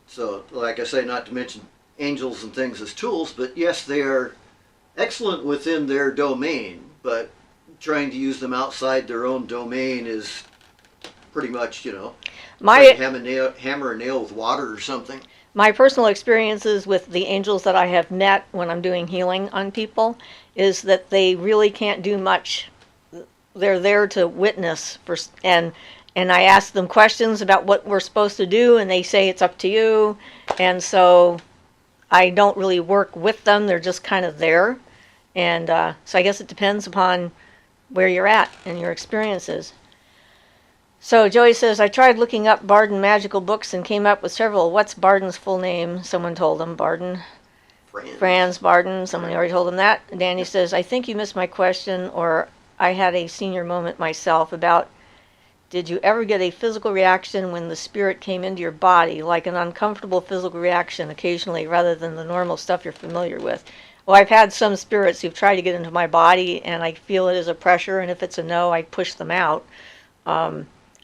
So, like I say, not to mention angels and things as tools, but yes, they are excellent within their domain, but trying to use them outside their own domain is pretty much, like hammer a nail with water or something. My personal experiences with the angels that I have met when I'm doing healing on people is that they really can't do much. They're there to witness and I ask them questions about what we're supposed to do, and they say it's up to you, and so I don't really work with them. They're just kind of there, and so I guess it depends upon where you're at and your experiences. So Joey says, I tried looking up Bardon magical books and came up with several. What's Bardon's full name? Someone told him. Bardon. Franz Bardon. Someone already told him that. Danny says, I think you missed my question, or I had a senior moment myself about, did you ever get a physical reaction when the spirit came into your body, like an uncomfortable physical reaction occasionally rather than the normal stuff you're familiar with? Well, I've had some spirits who've tried to get into my body, and I feel it as a pressure, and if it's a no, I push them out.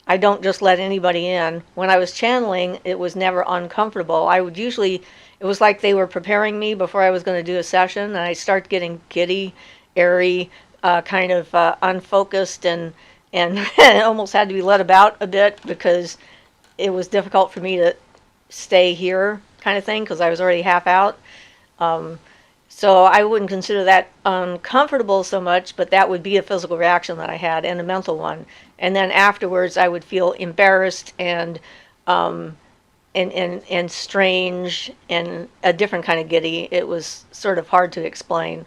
I don't just let anybody in. When I was channeling, it was never uncomfortable. It was like they were preparing me before I was going to do a session, and I start getting giddy, airy, kind of unfocused, and almost had to be let about a bit because it was difficult for me to stay here kind of thing because I was already half out. So I wouldn't consider that uncomfortable so much, but that would be a physical reaction that I had and a mental one. And then afterwards, I would feel embarrassed and strange and a different kind of giddy. It was sort of hard to explain.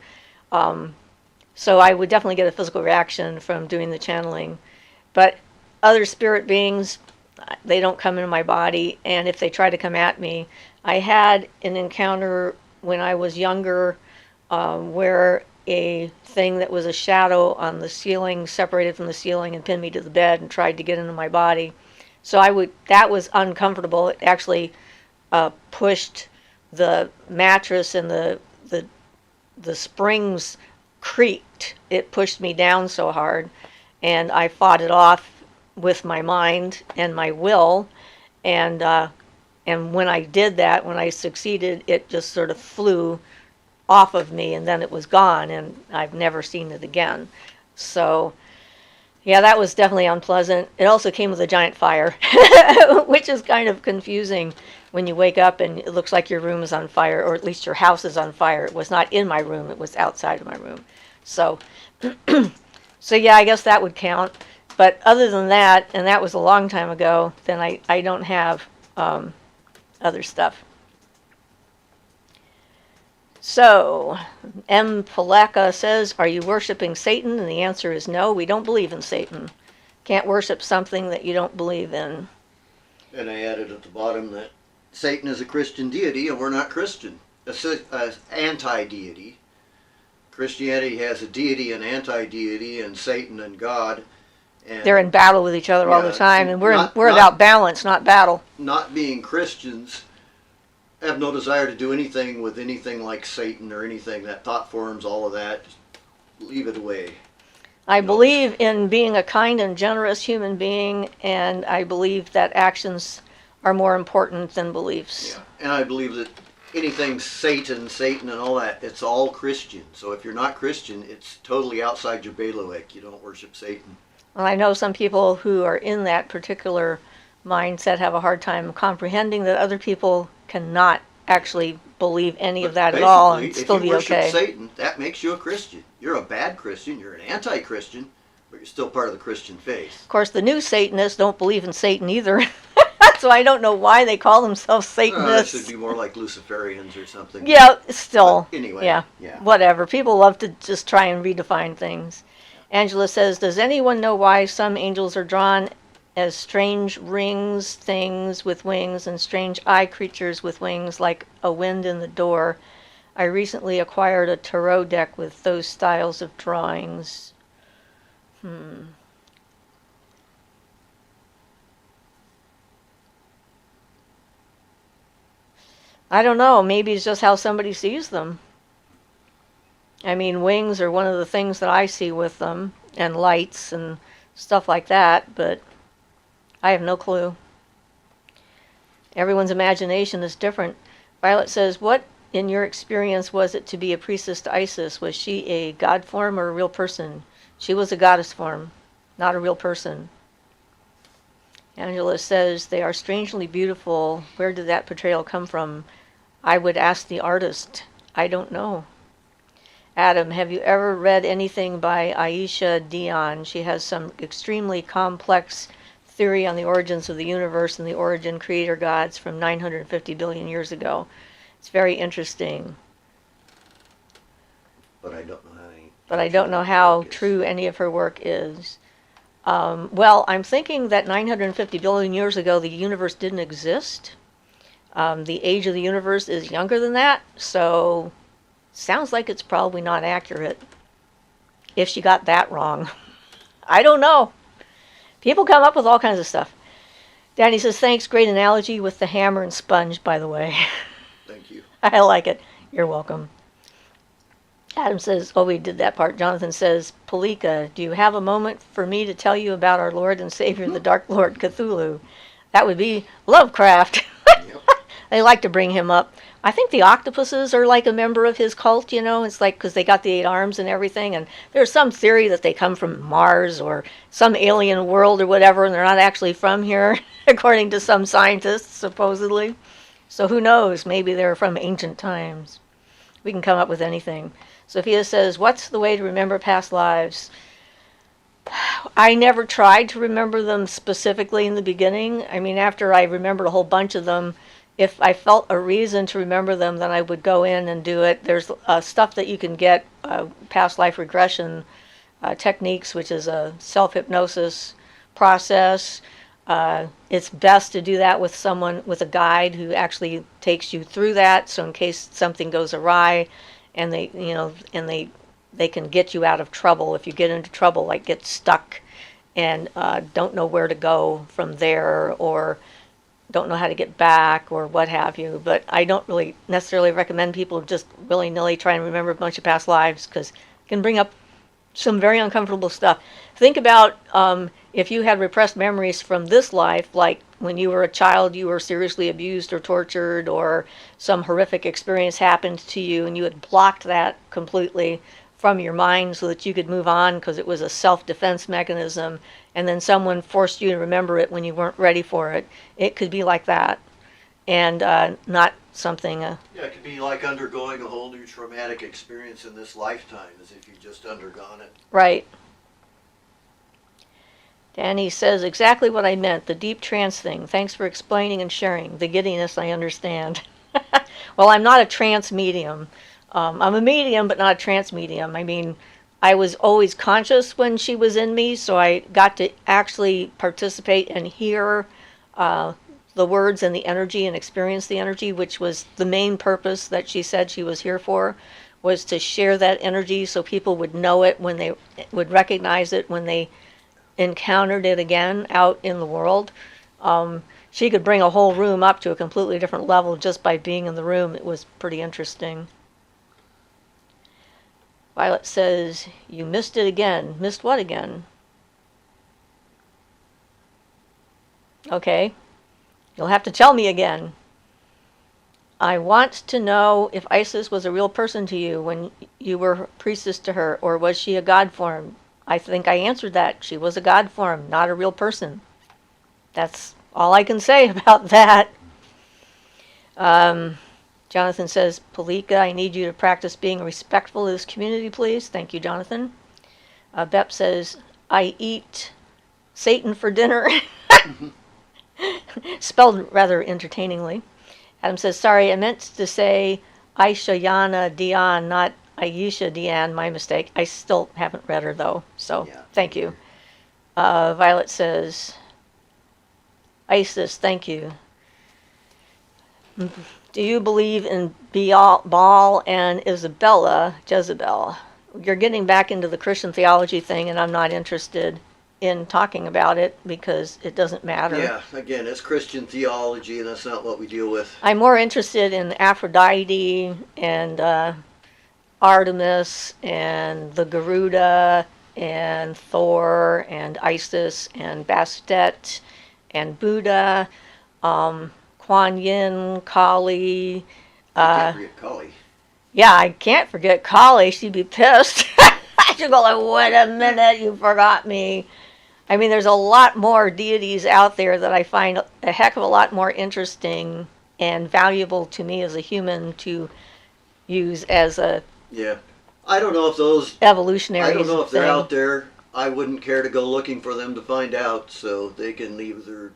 So I would definitely get a physical reaction from doing the channeling. But other spirit beings, they don't come into my body, and if they try to come at me, I had an encounter when I was younger where a thing that was a shadow on the ceiling separated from the ceiling and pinned me to the bed and tried to get into my body. So that was uncomfortable. It actually pushed the mattress, and the springs creaked. It pushed me down so hard, and I fought it off with my mind and my will, and when I did that, when I succeeded, it just sort of flew off of me, and then it was gone, and I've never seen it again. So yeah, that was definitely unpleasant. It also came with a giant fire, which is kind of confusing when you wake up and it looks like your room is on fire, or at least your house is on fire. It was not in my room, it was outside of my room. So so yeah, I guess that would count. But other than that, and that was a long time ago, then I don't have other stuff. So, M. Palaka says, are you worshiping Satan? And the answer is no, we don't believe in Satan. Can't worship something that you don't believe in. And I added at the bottom that Satan is a Christian deity, and we're not Christian. Anti-deity. Christianity has a deity and anti-deity, and Satan and God. And they're in battle with each other all the time, and we're about balance, not battle. Not being Christians, have no desire to do anything with anything like Satan or anything, that thought forms, all of that. Just leave it away. I believe in being a kind and generous human being, and I believe that actions are more important than beliefs. Yeah, and I believe that anything Satan and all that, it's all Christian. So if you're not Christian, it's totally outside your bailiwick. You don't worship Satan. Well, I know some people who are in that particular mindset have a hard time comprehending that other people cannot actually believe any of that at all and still be okay. If you worship Satan, that makes you a Christian. You're a bad Christian, you're an anti-Christian, but you're still part of the Christian faith. Of course, the new Satanists don't believe in Satan either. so I don't know why they call themselves It Satanists. should be more like Luciferians or something. Yeah, still. But anyway, yeah, whatever. People love to just try and redefine things. Angela says, does anyone know why some angels are drawn as strange rings things with wings and strange eye creatures with wings like a wind in the door? I recently acquired a tarot deck with those styles of drawings. I don't know. Maybe it's just how somebody sees them. I mean, wings are one of the things that I see with them, and lights and stuff like that, but I have no clue. Everyone's imagination is different. Violet says, what in your experience was it to be a priestess to Isis? Was she a god form or a real person? She was a goddess form, not a real person. Angela says, they are strangely beautiful. Where did that portrayal come from? I would ask the artist. I don't know. Adam, have you ever read anything by Aisha Dion? She has some extremely complex theory on the origins of the universe and the origin creator gods from 950 billion years ago. It's very interesting. But I don't know how true any of her work is. Well, I'm thinking that 950 billion years ago, the universe didn't exist. The age of the universe is younger than that, so sounds like it's probably not accurate. If she got that wrong. I don't know. People come up with all kinds of stuff. Danny says, thanks, great analogy with the hammer and sponge, by the way. Thank you. I like it. You're welcome. Adam says, oh, we did that part. Jonathan says, Palika, do you have a moment for me to tell you about our Lord and Savior, the Dark Lord Cthulhu? That would be Lovecraft. Yep. They like to bring him up. I think the octopuses are like a member of his cult, you know. It's like because they got the 8 arms and everything. And there's some theory that they come from Mars or some alien world or whatever, and they're not actually from here, according to some scientists, supposedly. So who knows? Maybe they're from ancient times. We can come up with anything. Sophia says, what's the way to remember past lives? I never tried to remember them specifically in the beginning. I mean, after I remembered a whole bunch of them, if I felt a reason to remember them, then I would go in and do it. There's stuff that you can get, past life regression techniques, which is a self-hypnosis process. It's best to do that with someone, with a guide who actually takes you through that. So in case something goes awry, and they can get you out of trouble. If you get into trouble, like get stuck and don't know where to go from there, or don't know how to get back, or what have you. But I don't really necessarily recommend people just willy-nilly try and remember a bunch of past lives, because it can bring up some very uncomfortable stuff. Think about if you had repressed memories from this life, like when you were a child, you were seriously abused or tortured, or some horrific experience happened to you, and you had blocked that completely from your mind so that you could move on because it was a self-defense mechanism, and then someone forced you to remember it when you weren't ready for it. It could be like that, and not something... Yeah, it could be like undergoing a whole new traumatic experience in this lifetime, as if you just undergone it. Right. Danny says, exactly what I meant, the deep trance thing. Thanks for explaining and sharing. The giddiness, I understand. Well, I'm not a trance medium. I'm a medium, but not a trance medium. I mean, I was always conscious when she was in me, so I got to actually participate and hear the words and the energy and experience the energy, which was the main purpose that she said she was here for, was to share that energy so people would know it, when they would recognize it when they encountered it again out in the world. She could bring a whole room up to a completely different level just by being in the room. It was pretty interesting. Violet says, you missed it again. Missed what again? Okay. You'll have to tell me again. I want to know if Isis was a real person to you when you were priestess to her, or was she a god form? I think I answered that. She was a god form, not a real person. That's all I can say about that. Jonathan says, Palika, I need you to practice being respectful of this community, please. Thank you, Jonathan. Bep says, I eat Satan for dinner. Spelled rather entertainingly. Adam says, sorry, I meant to say Aishayana Dion, not Ayesha Diane, my mistake. I still haven't read her, though, so Yeah, thank you. Violet says, Isis, thank you. Do you believe in Baal and Isabella, Jezebel? You're getting back into the Christian theology thing, and I'm not interested in talking about it because it doesn't matter. Yeah, again, it's Christian theology, and that's not what we deal with. I'm more interested in Aphrodite and Artemis and the Garuda and Thor and Isis and Bastet and Buddha, Kuan Yin, Kali. I can't forget Kali. Yeah, I can't forget Kali. She'd be pissed. She'd go like, wait a minute, you forgot me. I mean, there's a lot more deities out there that I find a heck of a lot more interesting and valuable to me as a human to use as a Yeah. I don't know if those evolutionary I don't know if they're thing. out there. I wouldn't care to go looking for them to find out, so they can either,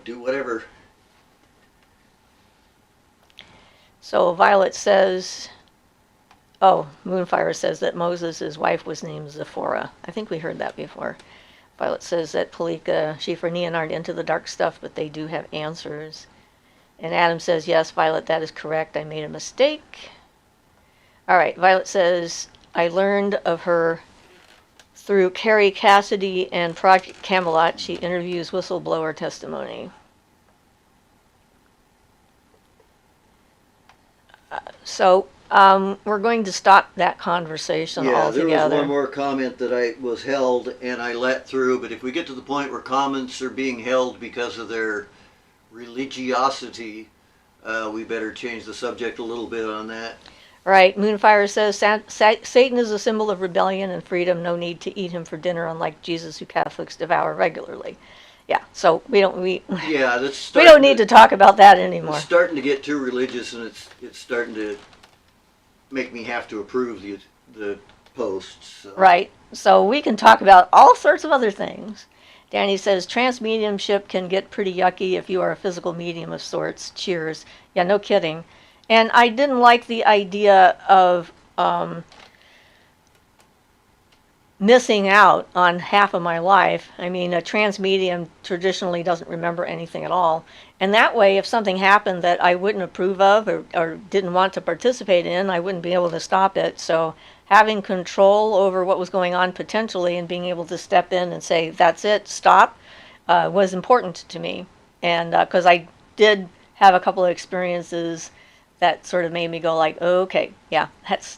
do whatever. So Violet says, Moonfire says that Moses' wife was named Zephora. I think we heard that before. Violet says that Palika, Siofra, and Ian aren't into the dark stuff, but they do have answers. And Adam says, yes, Violet, that is correct. I made a mistake. All right, Violet says, I learned of her through Carrie Cassidy and Project Camelot. She interviews whistleblower testimony. So we're going to stop that conversation altogether. There was one more comment that I was held and I let through, but if we get to the point where comments are being held because of their religiosity, we better change the subject a little bit on that. Right. Moonfire says Satan is a symbol of rebellion and freedom. No need to eat him for dinner, unlike Jesus, who Catholics devour regularly. Yeah. So we don't we don't need to talk about that anymore. It's starting to get too religious, and it's starting to make me have to approve the posts. So. Right. So we can talk about all sorts of other things. Danny says trance mediumship can get pretty yucky if you are a physical medium of sorts. Cheers. Yeah. No kidding. And I didn't like the idea of missing out on half of my life. I mean, a trance medium traditionally doesn't remember anything at all. And that way, if something happened that I wouldn't approve of or didn't want to participate in, I wouldn't be able to stop it. So having control over what was going on potentially and being able to step in and say, that's it, stop, was important to me. And because I did have a couple of experiences that sort of made me go like, oh, okay, yeah,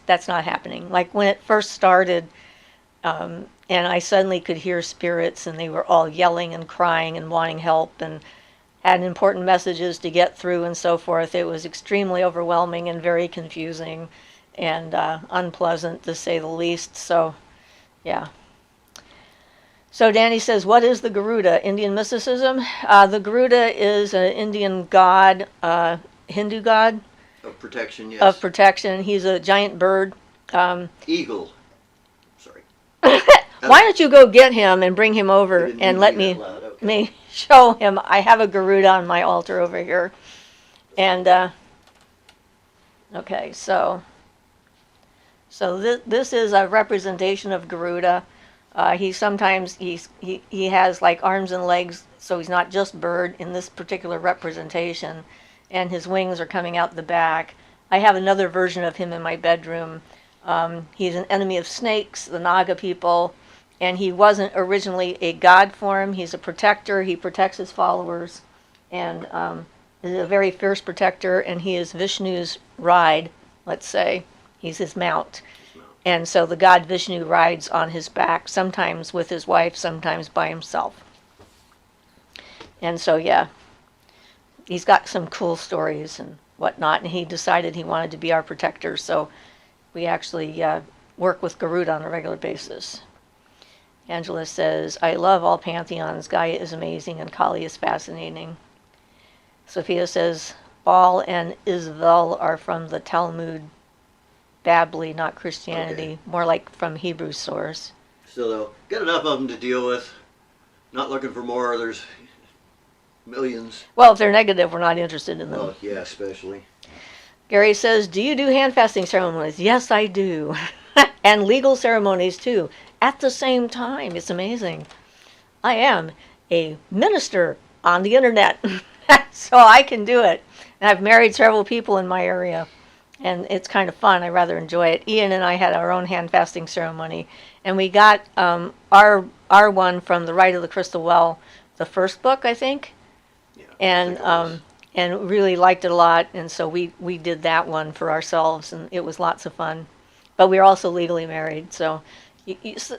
that's not happening. Like when it first started, and I suddenly could hear spirits, and they were all yelling and crying and wanting help and had important messages to get through and so forth. It was extremely overwhelming and very confusing and unpleasant, to say the least. So, yeah. So Danny says, what is the Garuda? Indian mysticism? The Garuda is an Indian god, Hindu god. Of protection, yes. Of protection. He's a giant bird. Eagle. Sorry. Why don't you go get him and bring him over and let me show him? I have a Garuda on my altar over here. And, okay, so this is a representation of Garuda. He has like arms and legs, so he's not just bird in this particular representation. And his wings are coming out the back. I have another version of him in my bedroom. He's an enemy of snakes, the Naga people, and he wasn't originally a god form. He's a protector. He protects his followers, and is a very fierce protector, and he is Vishnu's ride, let's say. He's his mount. And so the god Vishnu rides on his back, sometimes with his wife, sometimes by himself. And so, yeah. He's got some cool stories and whatnot, and he decided he wanted to be our protector, so we actually work with Garuda on a regular basis. Angela says, I love all pantheons. Gaia is amazing, and Kali is fascinating. Sophia says, Baal and Isvel are from the Talmud Babli, not Christianity, more like from Hebrew source. So, got enough of them to deal with. Not looking for more. There's Millions. Well, if they're negative, we're not interested in them. Well, yeah, especially. Gary says, do you do hand fasting ceremonies? Yes, I do. And legal ceremonies, too, at the same time. It's amazing. I am a minister on the internet, so I can do it. And I've married several people in my area, and it's kind of fun. I rather enjoy it. Ian and I had our own hand fasting ceremony, and we got our one from The Rite of the Crystal Well, the first book, I think, Yeah. and really liked it a lot. And so we did that one for ourselves, and it was lots of fun. But we are also legally married, so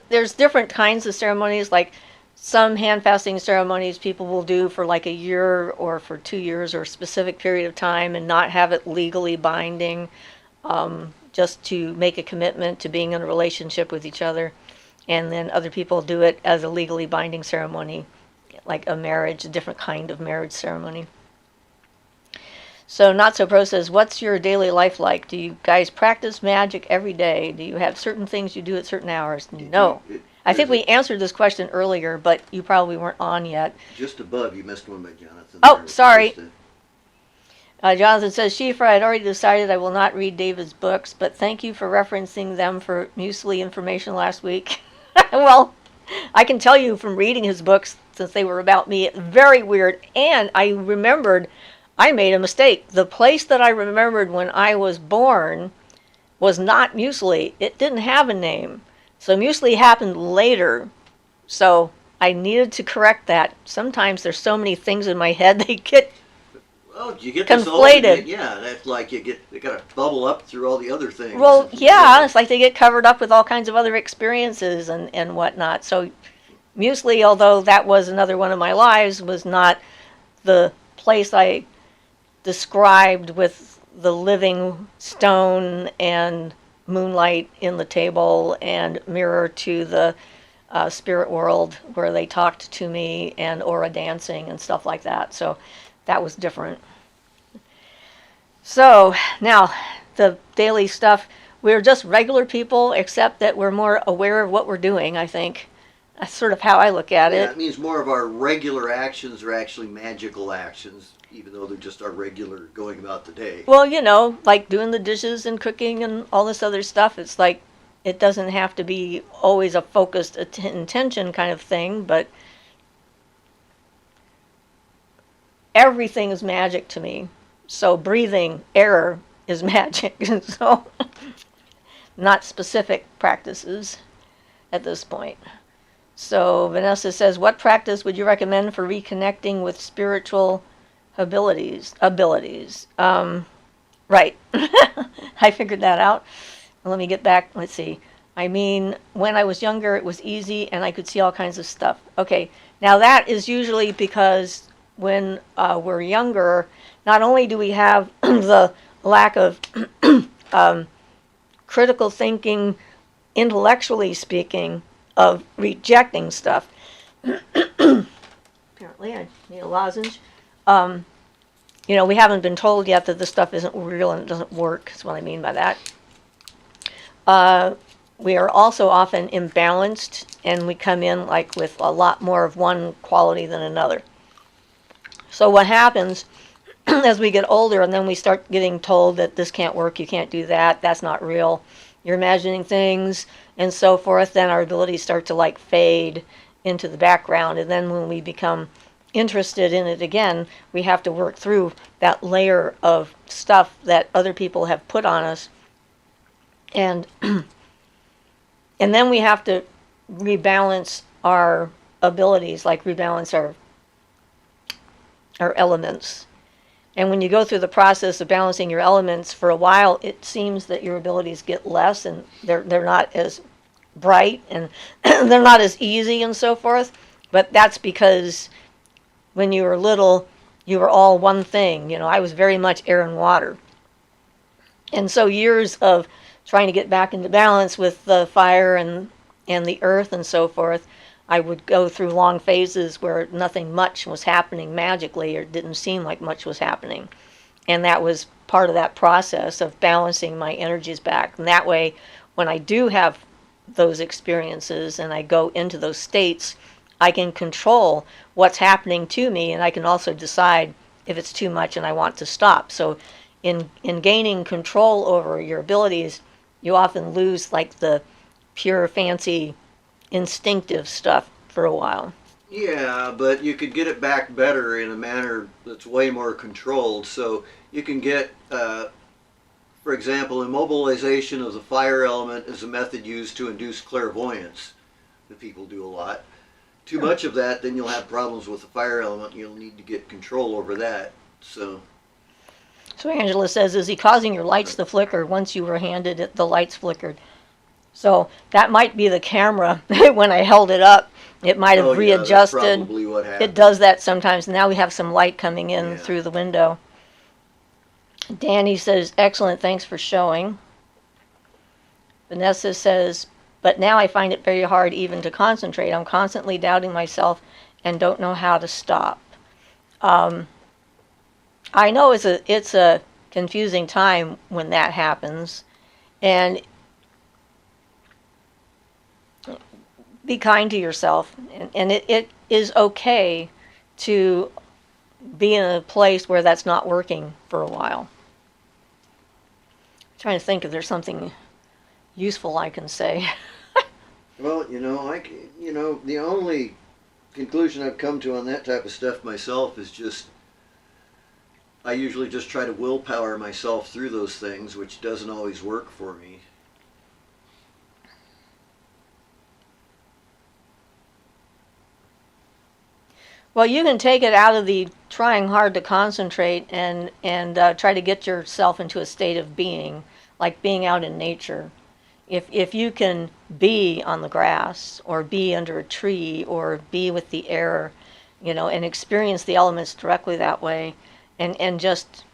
there's different kinds of ceremonies. Like some hand fasting ceremonies people will do for like a year or for 2 years or a specific period of time and not have it legally binding, just to make a commitment to being in a relationship with each other. And then other people do it as a legally binding ceremony, like a marriage, a different kind of marriage ceremony. So Not So Pro says, what's your daily life like? Do you guys practice magic every day? Do you have certain things you do at certain hours? No. I think we answered this question earlier, but you probably weren't on yet. Just above, you missed one by Jonathan. Oh, sorry. Jonathan says, Siofra, I'd already decided I will not read David's books, but thank you for referencing them for muesli information last week. Well, I can tell you from reading his books, since they were about me, very weird. And I remembered I made a mistake. The place that I remembered when I was born was not muesli. It didn't have a name. So muesli happened later. So I needed to correct that. Sometimes there's so many things in my head, they get you get conflated. Yeah, that's like they gotta bubble up through all the other things. Well, yeah, it's like they get covered up with all kinds of other experiences and whatnot. So muesli, although that was another one of my lives, was not the place I described with the living stone and moonlight in the table and mirror to the spirit world where they talked to me and aura dancing and stuff like that. So that was different. So now the daily stuff, we're just regular people, except that we're more aware of what we're doing, I think. That's sort of how I look at it. It means more of our regular actions are actually magical actions, even though they're just our regular going about the day. Well, you know, like doing the dishes and cooking and all this other stuff, it's like it doesn't have to be always a focused intention kind of thing, but everything is magic to me. So breathing, air is magic. So not specific practices at this point. So Vanessa says, what practice would you recommend for reconnecting with spiritual abilities? Right. I figured that out. Let me get back. Let's see. I mean, when I was younger, it was easy and I could see all kinds of stuff. Okay. Now that is usually because when we're younger, not only do we have the lack of critical thinking, intellectually speaking, of rejecting stuff. Apparently, I need a lozenge. You know, we haven't been told yet that this stuff isn't real and it doesn't work, is what I mean by that. We are also often imbalanced, and we come in like with a lot more of one quality than another. So what happens as we get older and then we start getting told that this can't work, you can't do that, that's not real, you're imagining things and so forth, then our abilities start to like fade into the background. And then when we become interested in it again, we have to work through that layer of stuff that other people have put on us. And and then we have to rebalance our abilities, like rebalance our elements. And when you go through the process of balancing your elements for a while, it seems that your abilities get less and they're not as bright and they're not as easy and so forth. But that's because when you were little, you were all one thing. You know, I was very much air and water. And so years of trying to get back into balance with the fire and the earth and so forth, I would go through long phases where nothing much was happening magically, or didn't seem like much was happening. And that was part of that process of balancing my energies back. And that way, when I do have those experiences and I go into those states, I can control what's happening to me, and I can also decide if it's too much and I want to stop. So in gaining control over your abilities, you often lose like the pure, fancy, instinctive stuff for a while. Yeah, but you could get it back better in a manner that's way more controlled. So you can get, for example, immobilization of the fire element is a method used to induce clairvoyance that people do a lot. Too much of that, then you'll have problems with the fire element. You'll need to get control over that. So Angela says, is he causing your lights to flicker? Once you were handed it, the lights flickered. So that might be the camera. When I held it up, it might have readjusted. That's probably what happened. It does that sometimes. Now we have some light coming in through the window. Danny says, excellent, thanks for showing. Vanessa says, but now I find it very hard even to concentrate. I'm constantly doubting myself and don't know how to stop. I know it's a confusing time when that happens, and be kind to yourself, and it is okay to be in a place where that's not working for a while. I'm trying to think if there's something useful I can say. Well, the only conclusion I've come to on that type of stuff myself is just I usually just try to willpower myself through those things, which doesn't always work for me. Well, you can take it out of the trying hard to concentrate and try to get yourself into a state of being, like being out in nature. If you can be on the grass or be under a tree or be with the air, and experience the elements directly that way, and just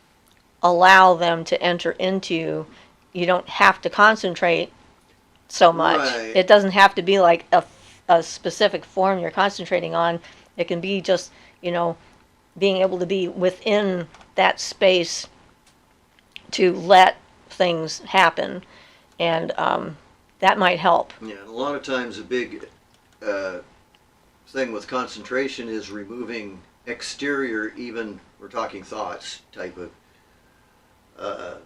allow them to enter into you, you don't have to concentrate so much. Right. It doesn't have to be like a specific form you're concentrating on. It can be just, being able to be within that space to let things happen. And that might help. Yeah, and a lot of times a big thing with concentration is removing exterior, even, we're talking thoughts type of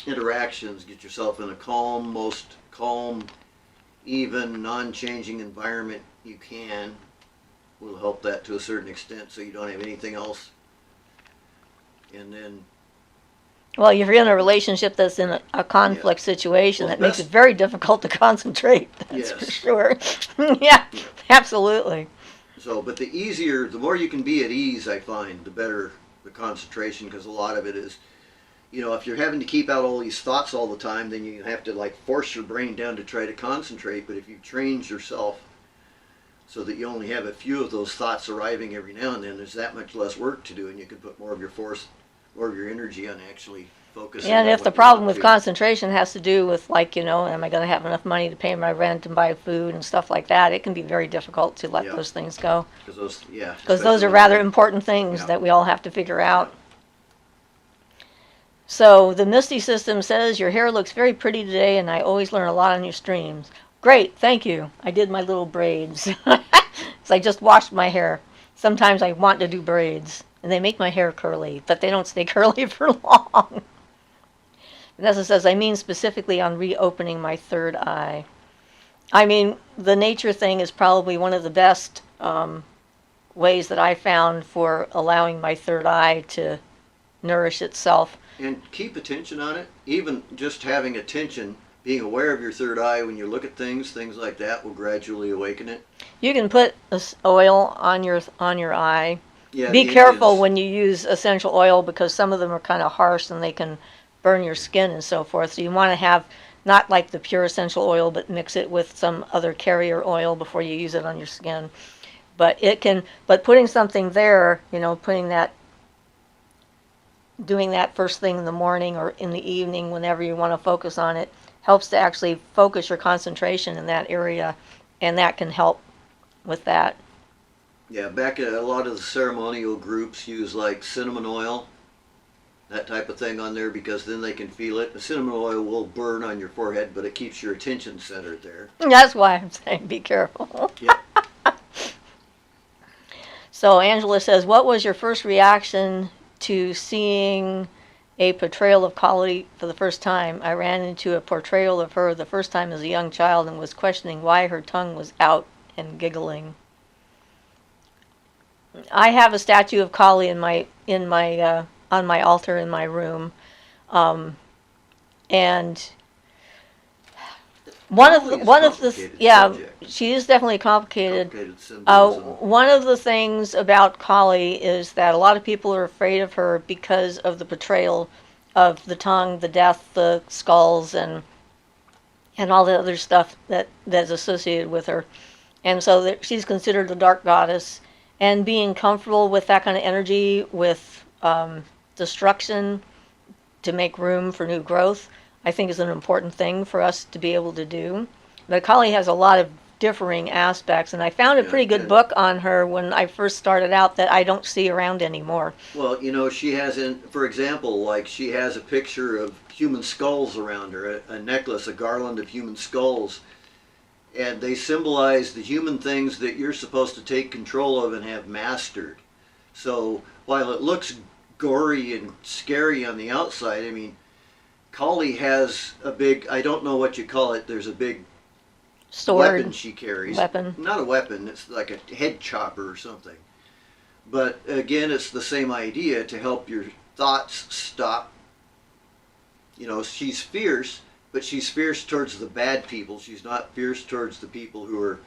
interactions. Get yourself in a most calm, even, non-changing environment you can. Will help that to a certain extent, so you don't have anything else. And then, well, if you're in a relationship that's in a conflict situation, that makes it very difficult to concentrate. That's for sure. Yeah, absolutely. So, but the more you can be at ease, I find, the better the concentration, because a lot of it is, if you're having to keep out all these thoughts all the time, then you have to force your brain down to try to concentrate. But if you've trained yourself so that you only have a few of those thoughts arriving every now and then, there's that much less work to do, and you can put more of your energy on actually focusing. Yeah, and if the problem with concentration has to do with am I going to have enough money to pay my rent and buy food and stuff like that, it can be very difficult to let those things go. Because those are rather important things that we all have to figure out. So the Misty System says, your hair looks very pretty today, and I always learn a lot on your streams. Great, thank you. I did my little braids. So I just washed my hair. Sometimes I want to do braids, and they make my hair curly, but they don't stay curly for long. Vanessa says, I mean specifically on reopening my third eye. I mean, the nature thing is probably one of the best ways that I found for allowing my third eye to nourish itself. And keep attention on it. Even just having attention, being aware of your third eye when you look at things like that will gradually awaken it. You can put oil on your eye. Yeah, be careful when you use essential oil, because some of them are kind of harsh and they can burn your skin and so forth. So you want to have not like the pure essential oil, but mix it with some other carrier oil before you use it on your skin. But putting something there, doing that first thing in the morning or in the evening, whenever you want to focus on it, helps to actually focus your concentration in that area, and that can help with that. Yeah, back at a lot of the ceremonial groups use cinnamon oil. that type of thing on there, because then they can feel it. The cinnamon oil will burn on your forehead, but it keeps your attention centered there. That's why I'm saying be careful. Yep. So Angela says, what was your first reaction to seeing a portrayal of Kali for the first time? I ran into a portrayal of her the first time as a young child and was questioning why her tongue was out and giggling. I have a statue of Kali on my altar in my room, and one of the subject. she is definitely complicated. Symbolism. One of the things about Kali is that a lot of people are afraid of her because of the portrayal of the tongue, the death, the skulls, and all the other stuff that's associated with her. And so she's considered a dark goddess. And being comfortable with that kind of energy, with destruction, to make room for new growth, I think is an important thing for us to be able to do. But Kali has a lot of differing aspects, and I found a pretty good book on her when I first started out that I don't see around anymore. Well, she has, for example, like she has a picture of human skulls around her, a necklace, a garland of human skulls, and they symbolize the human things that you're supposed to take control of and have mastered. So while it looks gory and scary on the outside, I mean, Kali has a big, I don't know what you call it, there's a big sword weapon she carries. Weapon. Not a weapon, it's like a head chopper or something. But again, it's the same idea, to help your thoughts stop. She's fierce, but she's fierce towards the bad people. She's not fierce towards the people who are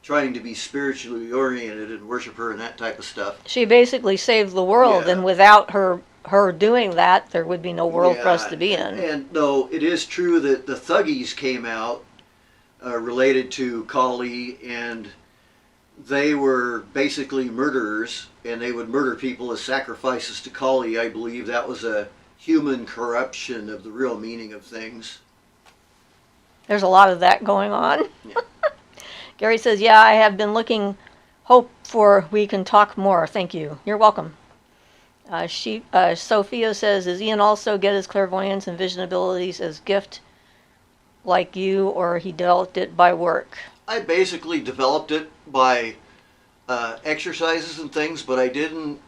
trying to be spiritually oriented and worship her and that type of stuff. She basically saved the world, and without her doing that, there would be no world for us to be in. And though it is true that the Thuggies came out related to Kali, and they were basically murderers, and they would murder people as sacrifices to Kali. I believe that was a human corruption of the real meaning of things. There's a lot of that going on. Yeah. Gary says, yeah, I have been looking, hope for we can talk more. Thank you. You're welcome. Sophia says, does Ian also get his clairvoyance and vision abilities as gift like you, or he developed it by work? I basically developed it by exercises and things, but I didn't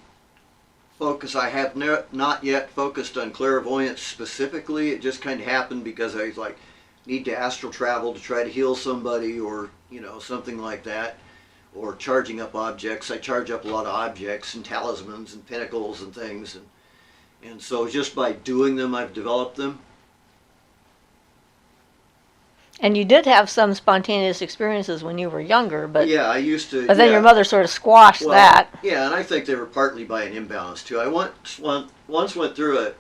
focus. I have not yet focused on clairvoyance specifically. It just kind of happened because I was like, need to astral travel to try to heal somebody, or something like that, or charging up objects. I charge up a lot of objects and talismans and pinnacles and things, and so just by doing them, I've developed them. And you did have some spontaneous experiences when you were younger, but yeah, I used to. But then your mother sort of squashed that. Yeah, and I think they were partly by an imbalance too. I once went through a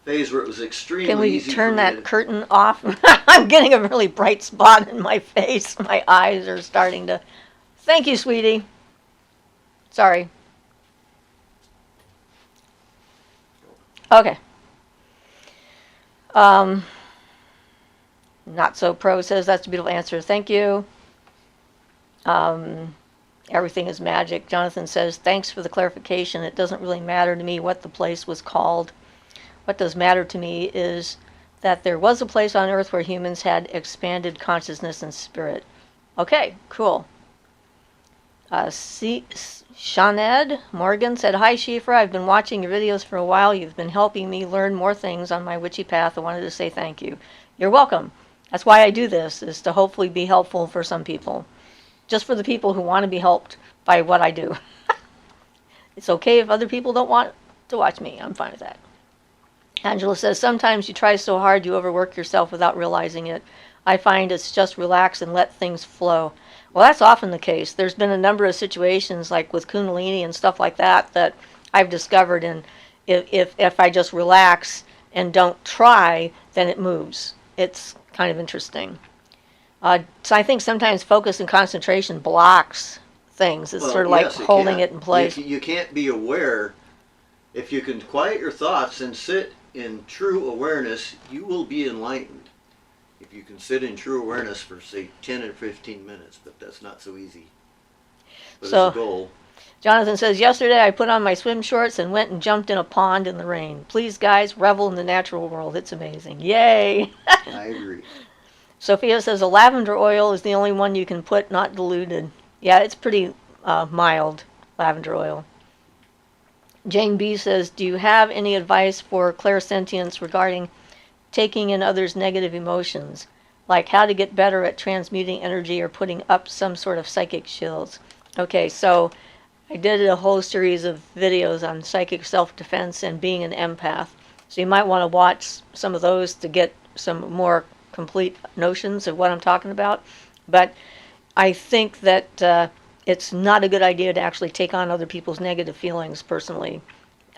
phase where it was extremely easy. Can we turn that curtain off? I'm getting a really bright spot in my face. My eyes are starting to. Thank you, sweetie. Sorry. Okay. Not So Pro says that's a beautiful answer. Thank you. Everything is magic. Jonathan says, thanks for the clarification. It doesn't really matter to me what the place was called. What does matter to me is that there was a place on Earth where humans had expanded consciousness and spirit. Okay, cool. Shaned Morgan said, hi, Siofra. I've been watching your videos for a while. You've been helping me learn more things on my witchy path. I wanted to say thank you. You're welcome. That's why I do this, is to hopefully be helpful for some people. Just for the people who want to be helped by what I do. It's okay if other people don't want to watch me. I'm fine with that. Angela says, sometimes you try so hard you overwork yourself without realizing it. I find it's just relax and let things flow. Well, that's often the case. There's been a number of situations, like with Kundalini and stuff like that, that I've discovered, and if I just relax and don't try, then it moves. It's kind of interesting. So I think sometimes focus and concentration blocks things. It's sort of like holding it in place. You can't be aware. If you can quiet your thoughts and sit in true awareness, you will be enlightened. If you can sit in true awareness for, say, 10 or 15 minutes, but that's not so easy. But So, it's a goal. Jonathan says, yesterday I put on my swim shorts and went and jumped in a pond in the rain. Please, guys, revel in the natural world. It's amazing. Yay! I agree. Sophia says, a lavender oil is the only one you can put, not diluted. Yeah, it's pretty mild, lavender oil. Jane B says, do you have any advice for clairsentience regarding taking in others' negative emotions? Like how to get better at transmuting energy or putting up some sort of psychic shields? Okay, so I did a whole series of videos on psychic self-defense and being an empath. So you might want to watch some of those to get some more complete notions of what I'm talking about. But I think that it's not a good idea to actually take on other people's negative feelings personally.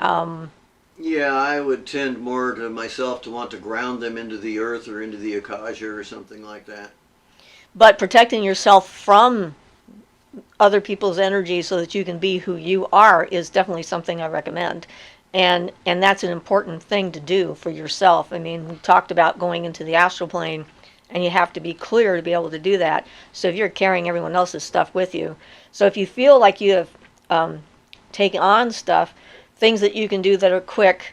Yeah, I would tend more to myself to want to ground them into the earth or into the akasha or something like that. But protecting yourself from other people's energy so that you can be who you are is definitely something I recommend. And that's an important thing to do for yourself. I mean, we talked about going into the astral plane, and you have to be clear to be able to do that. So if you're carrying everyone else's stuff with you. So if you feel like you have taken on stuff, things that you can do that are quick,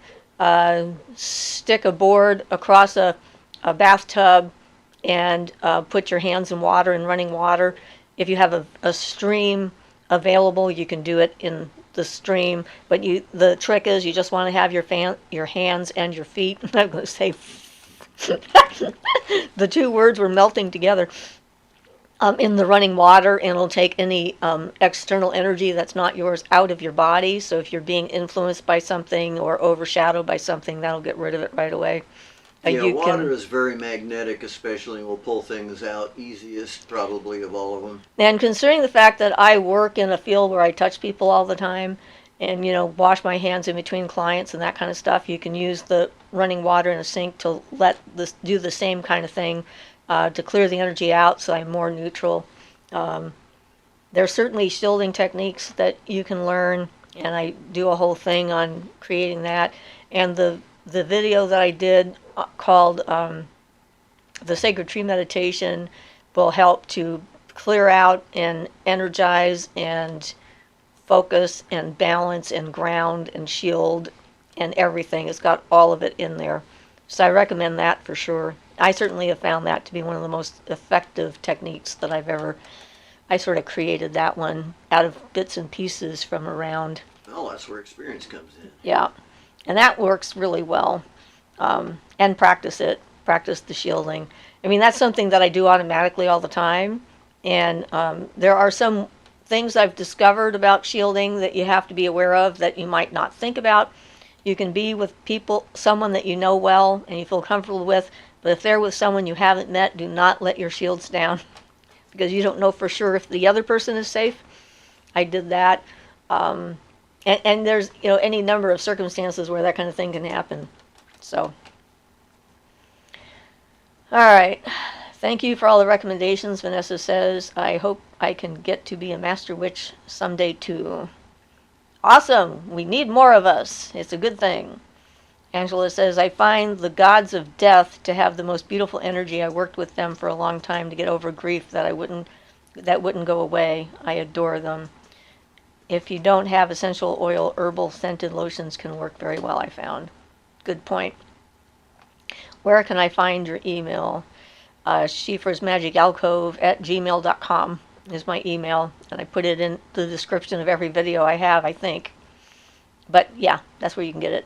stick a board across a bathtub and put your hands in water and running water. If you have a stream available, you can do it in the stream. But the trick is you just want to have your hands and your feet. I'm going to say the two words were melting together in the running water, and it'll take any external energy that's not yours out of your body. So if you're being influenced by something or overshadowed by something, that'll get rid of it right away. Yeah, water is very magnetic, especially, and will pull things out easiest, probably, of all of them. And considering the fact that I work in a field where I touch people all the time and, wash my hands in between clients and that kind of stuff, you can use the running water in a sink to do the same kind of thing to clear the energy out so I'm more neutral. There's certainly shielding techniques that you can learn, and I do a whole thing on creating that. And the video that I did called the Sacred Tree Meditation will help to clear out and energize and focus and balance and ground and shield and everything. It's got all of it in there. So I recommend that for sure. I certainly have found that to be one of the most effective techniques that I sort of created that one out of bits and pieces from around. Oh, that's where experience comes in. Yeah. And that works really well. And practice the shielding. I mean, that's something that I do automatically all the time. And there are some things I've discovered about shielding that you have to be aware of that you might not think about. You can be with someone that you know well and you feel comfortable with, but if they're with someone you haven't met, do not let your shields down because you don't know for sure if the other person is safe. I did that. And there's any number of circumstances where that kind of thing can happen. So, all right. Thank you for all the recommendations, Vanessa says. I hope I can get to be a master witch someday too. Awesome. We need more of us. It's a good thing. Angela says, I find the gods of death to have the most beautiful energy. I worked with them for a long time to get over grief that wouldn't go away. I adore them. If you don't have essential oil, herbal scented lotions can work very well, I found. Good point. Where can I find your email? Siofra's Magic Alcove at gmail.com is my email, and I put it in the description of every video I have, I think. But yeah, that's where you can get it.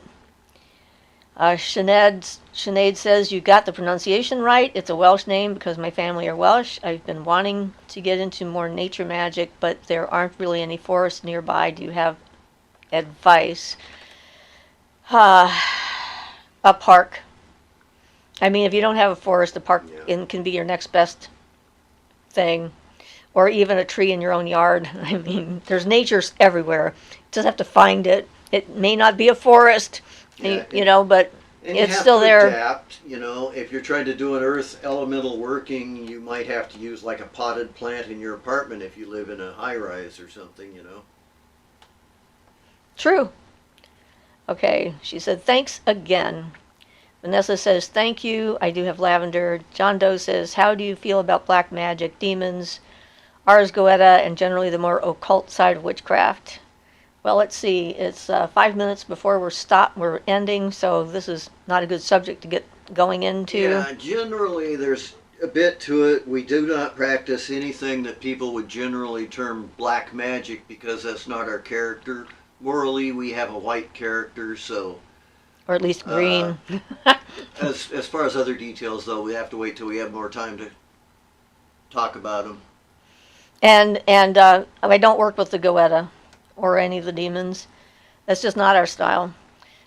Sinead says, you got the pronunciation right. It's a Welsh name because my family are Welsh. I've been wanting to get into more nature magic, but there aren't really any forests nearby. Do you have advice? A park. I mean, if you don't have a forest, a park can be your next best thing. Or even a tree in your own yard. I mean, there's nature everywhere. You just have to find it. It may not be a forest, but it's still there. Adapt, if you're trying to do an earth elemental working, you might have to use like a potted plant in your apartment if you live in a high-rise or something, True. Okay, she said, thanks again. Vanessa says, thank you. I do have lavender. John Doe says, how do you feel about black magic, demons, Ars Goetia, and generally the more occult side of witchcraft? Well, let's see. It's 5 minutes before we're ending, so this is not a good subject to get going into. Yeah, generally there's a bit to it. We do not practice anything that people would generally term black magic because that's not our character. Morally, we have a white character, so. Or at least green. As far as other details, though, we have to wait till we have more time to talk about them. And I don't work with the Goetta or any of the demons. That's just not our style,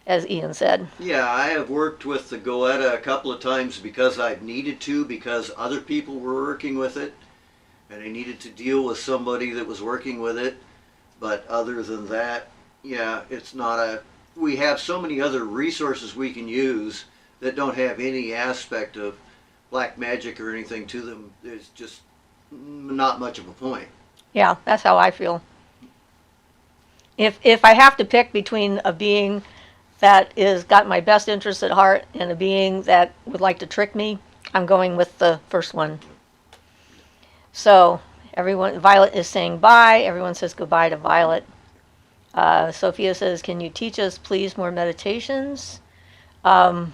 as Ian said. Yeah, I have worked with the Goetta a couple of times because I've needed to, because other people were working with it, and I needed to deal with somebody that was working with it. But other than that, yeah, it's not a... We have so many other resources we can use that don't have any aspect of black magic or anything to them. There's just not much of a point. Yeah, that's how I feel. If I have to pick between a being that is got my best interests at heart and a being that would like to trick me, I'm going with the first one. So everyone, Violet is saying bye. Everyone says goodbye to Violet. Sophia says, can you teach us, please, more meditations? I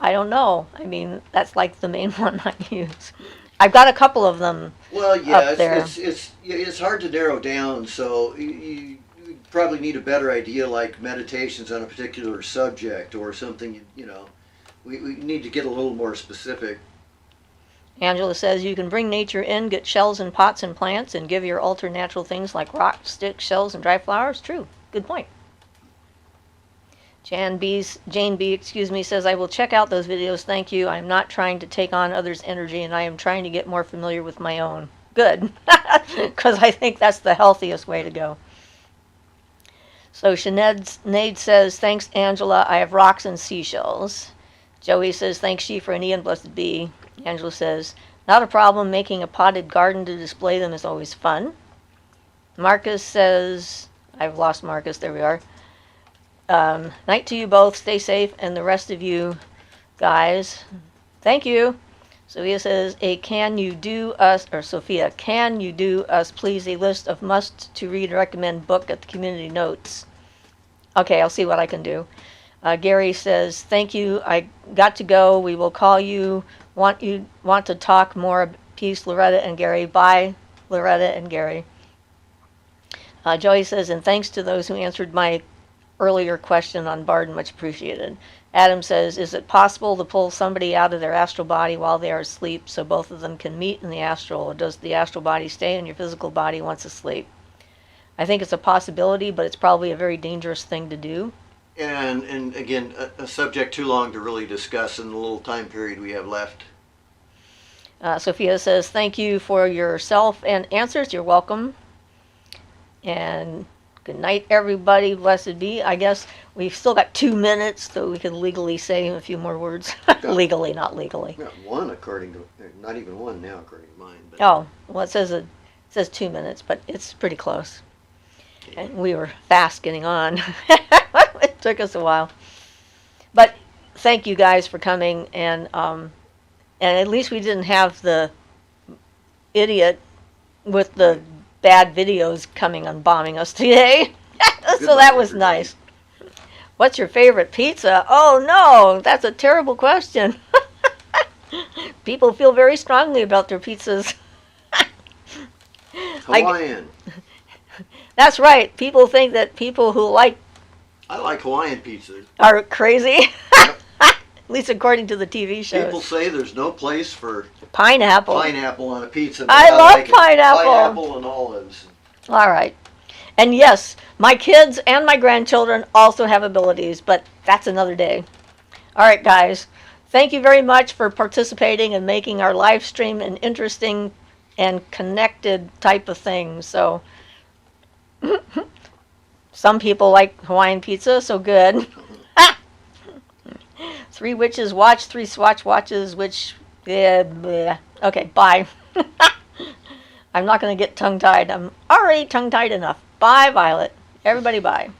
don't know. I mean, that's like the main one I use. I've got a couple of them. Well, yeah, up there. It's hard to narrow down, so you probably need a better idea, like meditations on a particular subject or something, we need to get a little more specific. Angela says, you can bring nature in, get shells and pots and plants, and give your altar natural things like rocks, sticks, shells, and dry flowers. True. Good point. Jane B, says, I will check out those videos. Thank you. I'm not trying to take on others' energy, and I am trying to get more familiar with my own. Good. Because I think that's the healthiest way to go. So Sinead says, thanks, Angela. I have rocks and seashells. Joey says, thanks, Siofra and Ian, blessed be. Angela says, not a problem. Making a potted garden to display them is always fun. Marcus says, I've lost Marcus. There we are. Night to you both. Stay safe. And the rest of you guys, thank you. Sophia says, Sophia, can you do us, please, a list of must-to-read recommend book at the community notes? Okay, I'll see what I can do. Gary says, thank you. I got to go. We will call you. Want to talk more? Peace, Loretta and Gary. Bye, Loretta and Gary. Joey says, and thanks to those who answered my earlier question on Bardon, much appreciated. Adam says, is it possible to pull somebody out of their astral body while they are asleep so both of them can meet in the astral, or does the astral body stay in your physical body once asleep? I think it's a possibility, but it's probably a very dangerous thing to do. And again, a subject too long to really discuss in the little time period we have left. Sophia says, thank you for yourself and answers. You're welcome. And good night, everybody. Blessed be. I guess we've still got 2 minutes, so we can legally say a few more words. Legally, not legally. Not one, not even one now, according to mine. But. Oh, well, it says 2 minutes, but it's pretty close. And we were fast getting on. It took us a while. But thank you guys for coming, and at least we didn't have the idiot with the bad videos coming and bombing us today. So that was nice. What's your favorite pizza? Oh no, that's a terrible question. People feel very strongly about their pizzas. Hawaiian. That's right. People think that people who like... I like Hawaiian pizza. Are crazy? Yep. At least according to the TV shows. People say there's no place for pineapple on a pizza. I love like pineapple. Pineapple and olives. All right. And yes, my kids and my grandchildren also have abilities, but that's another day. All right, guys. Thank you very much for participating and making our live stream an interesting and connected type of thing. So... Some people like Hawaiian pizza, so good. 3 witches watch, 3 swatch watches, which... Okay, bye. I'm not going to get tongue-tied. I'm already tongue-tied enough. Bye, Violet. Everybody bye.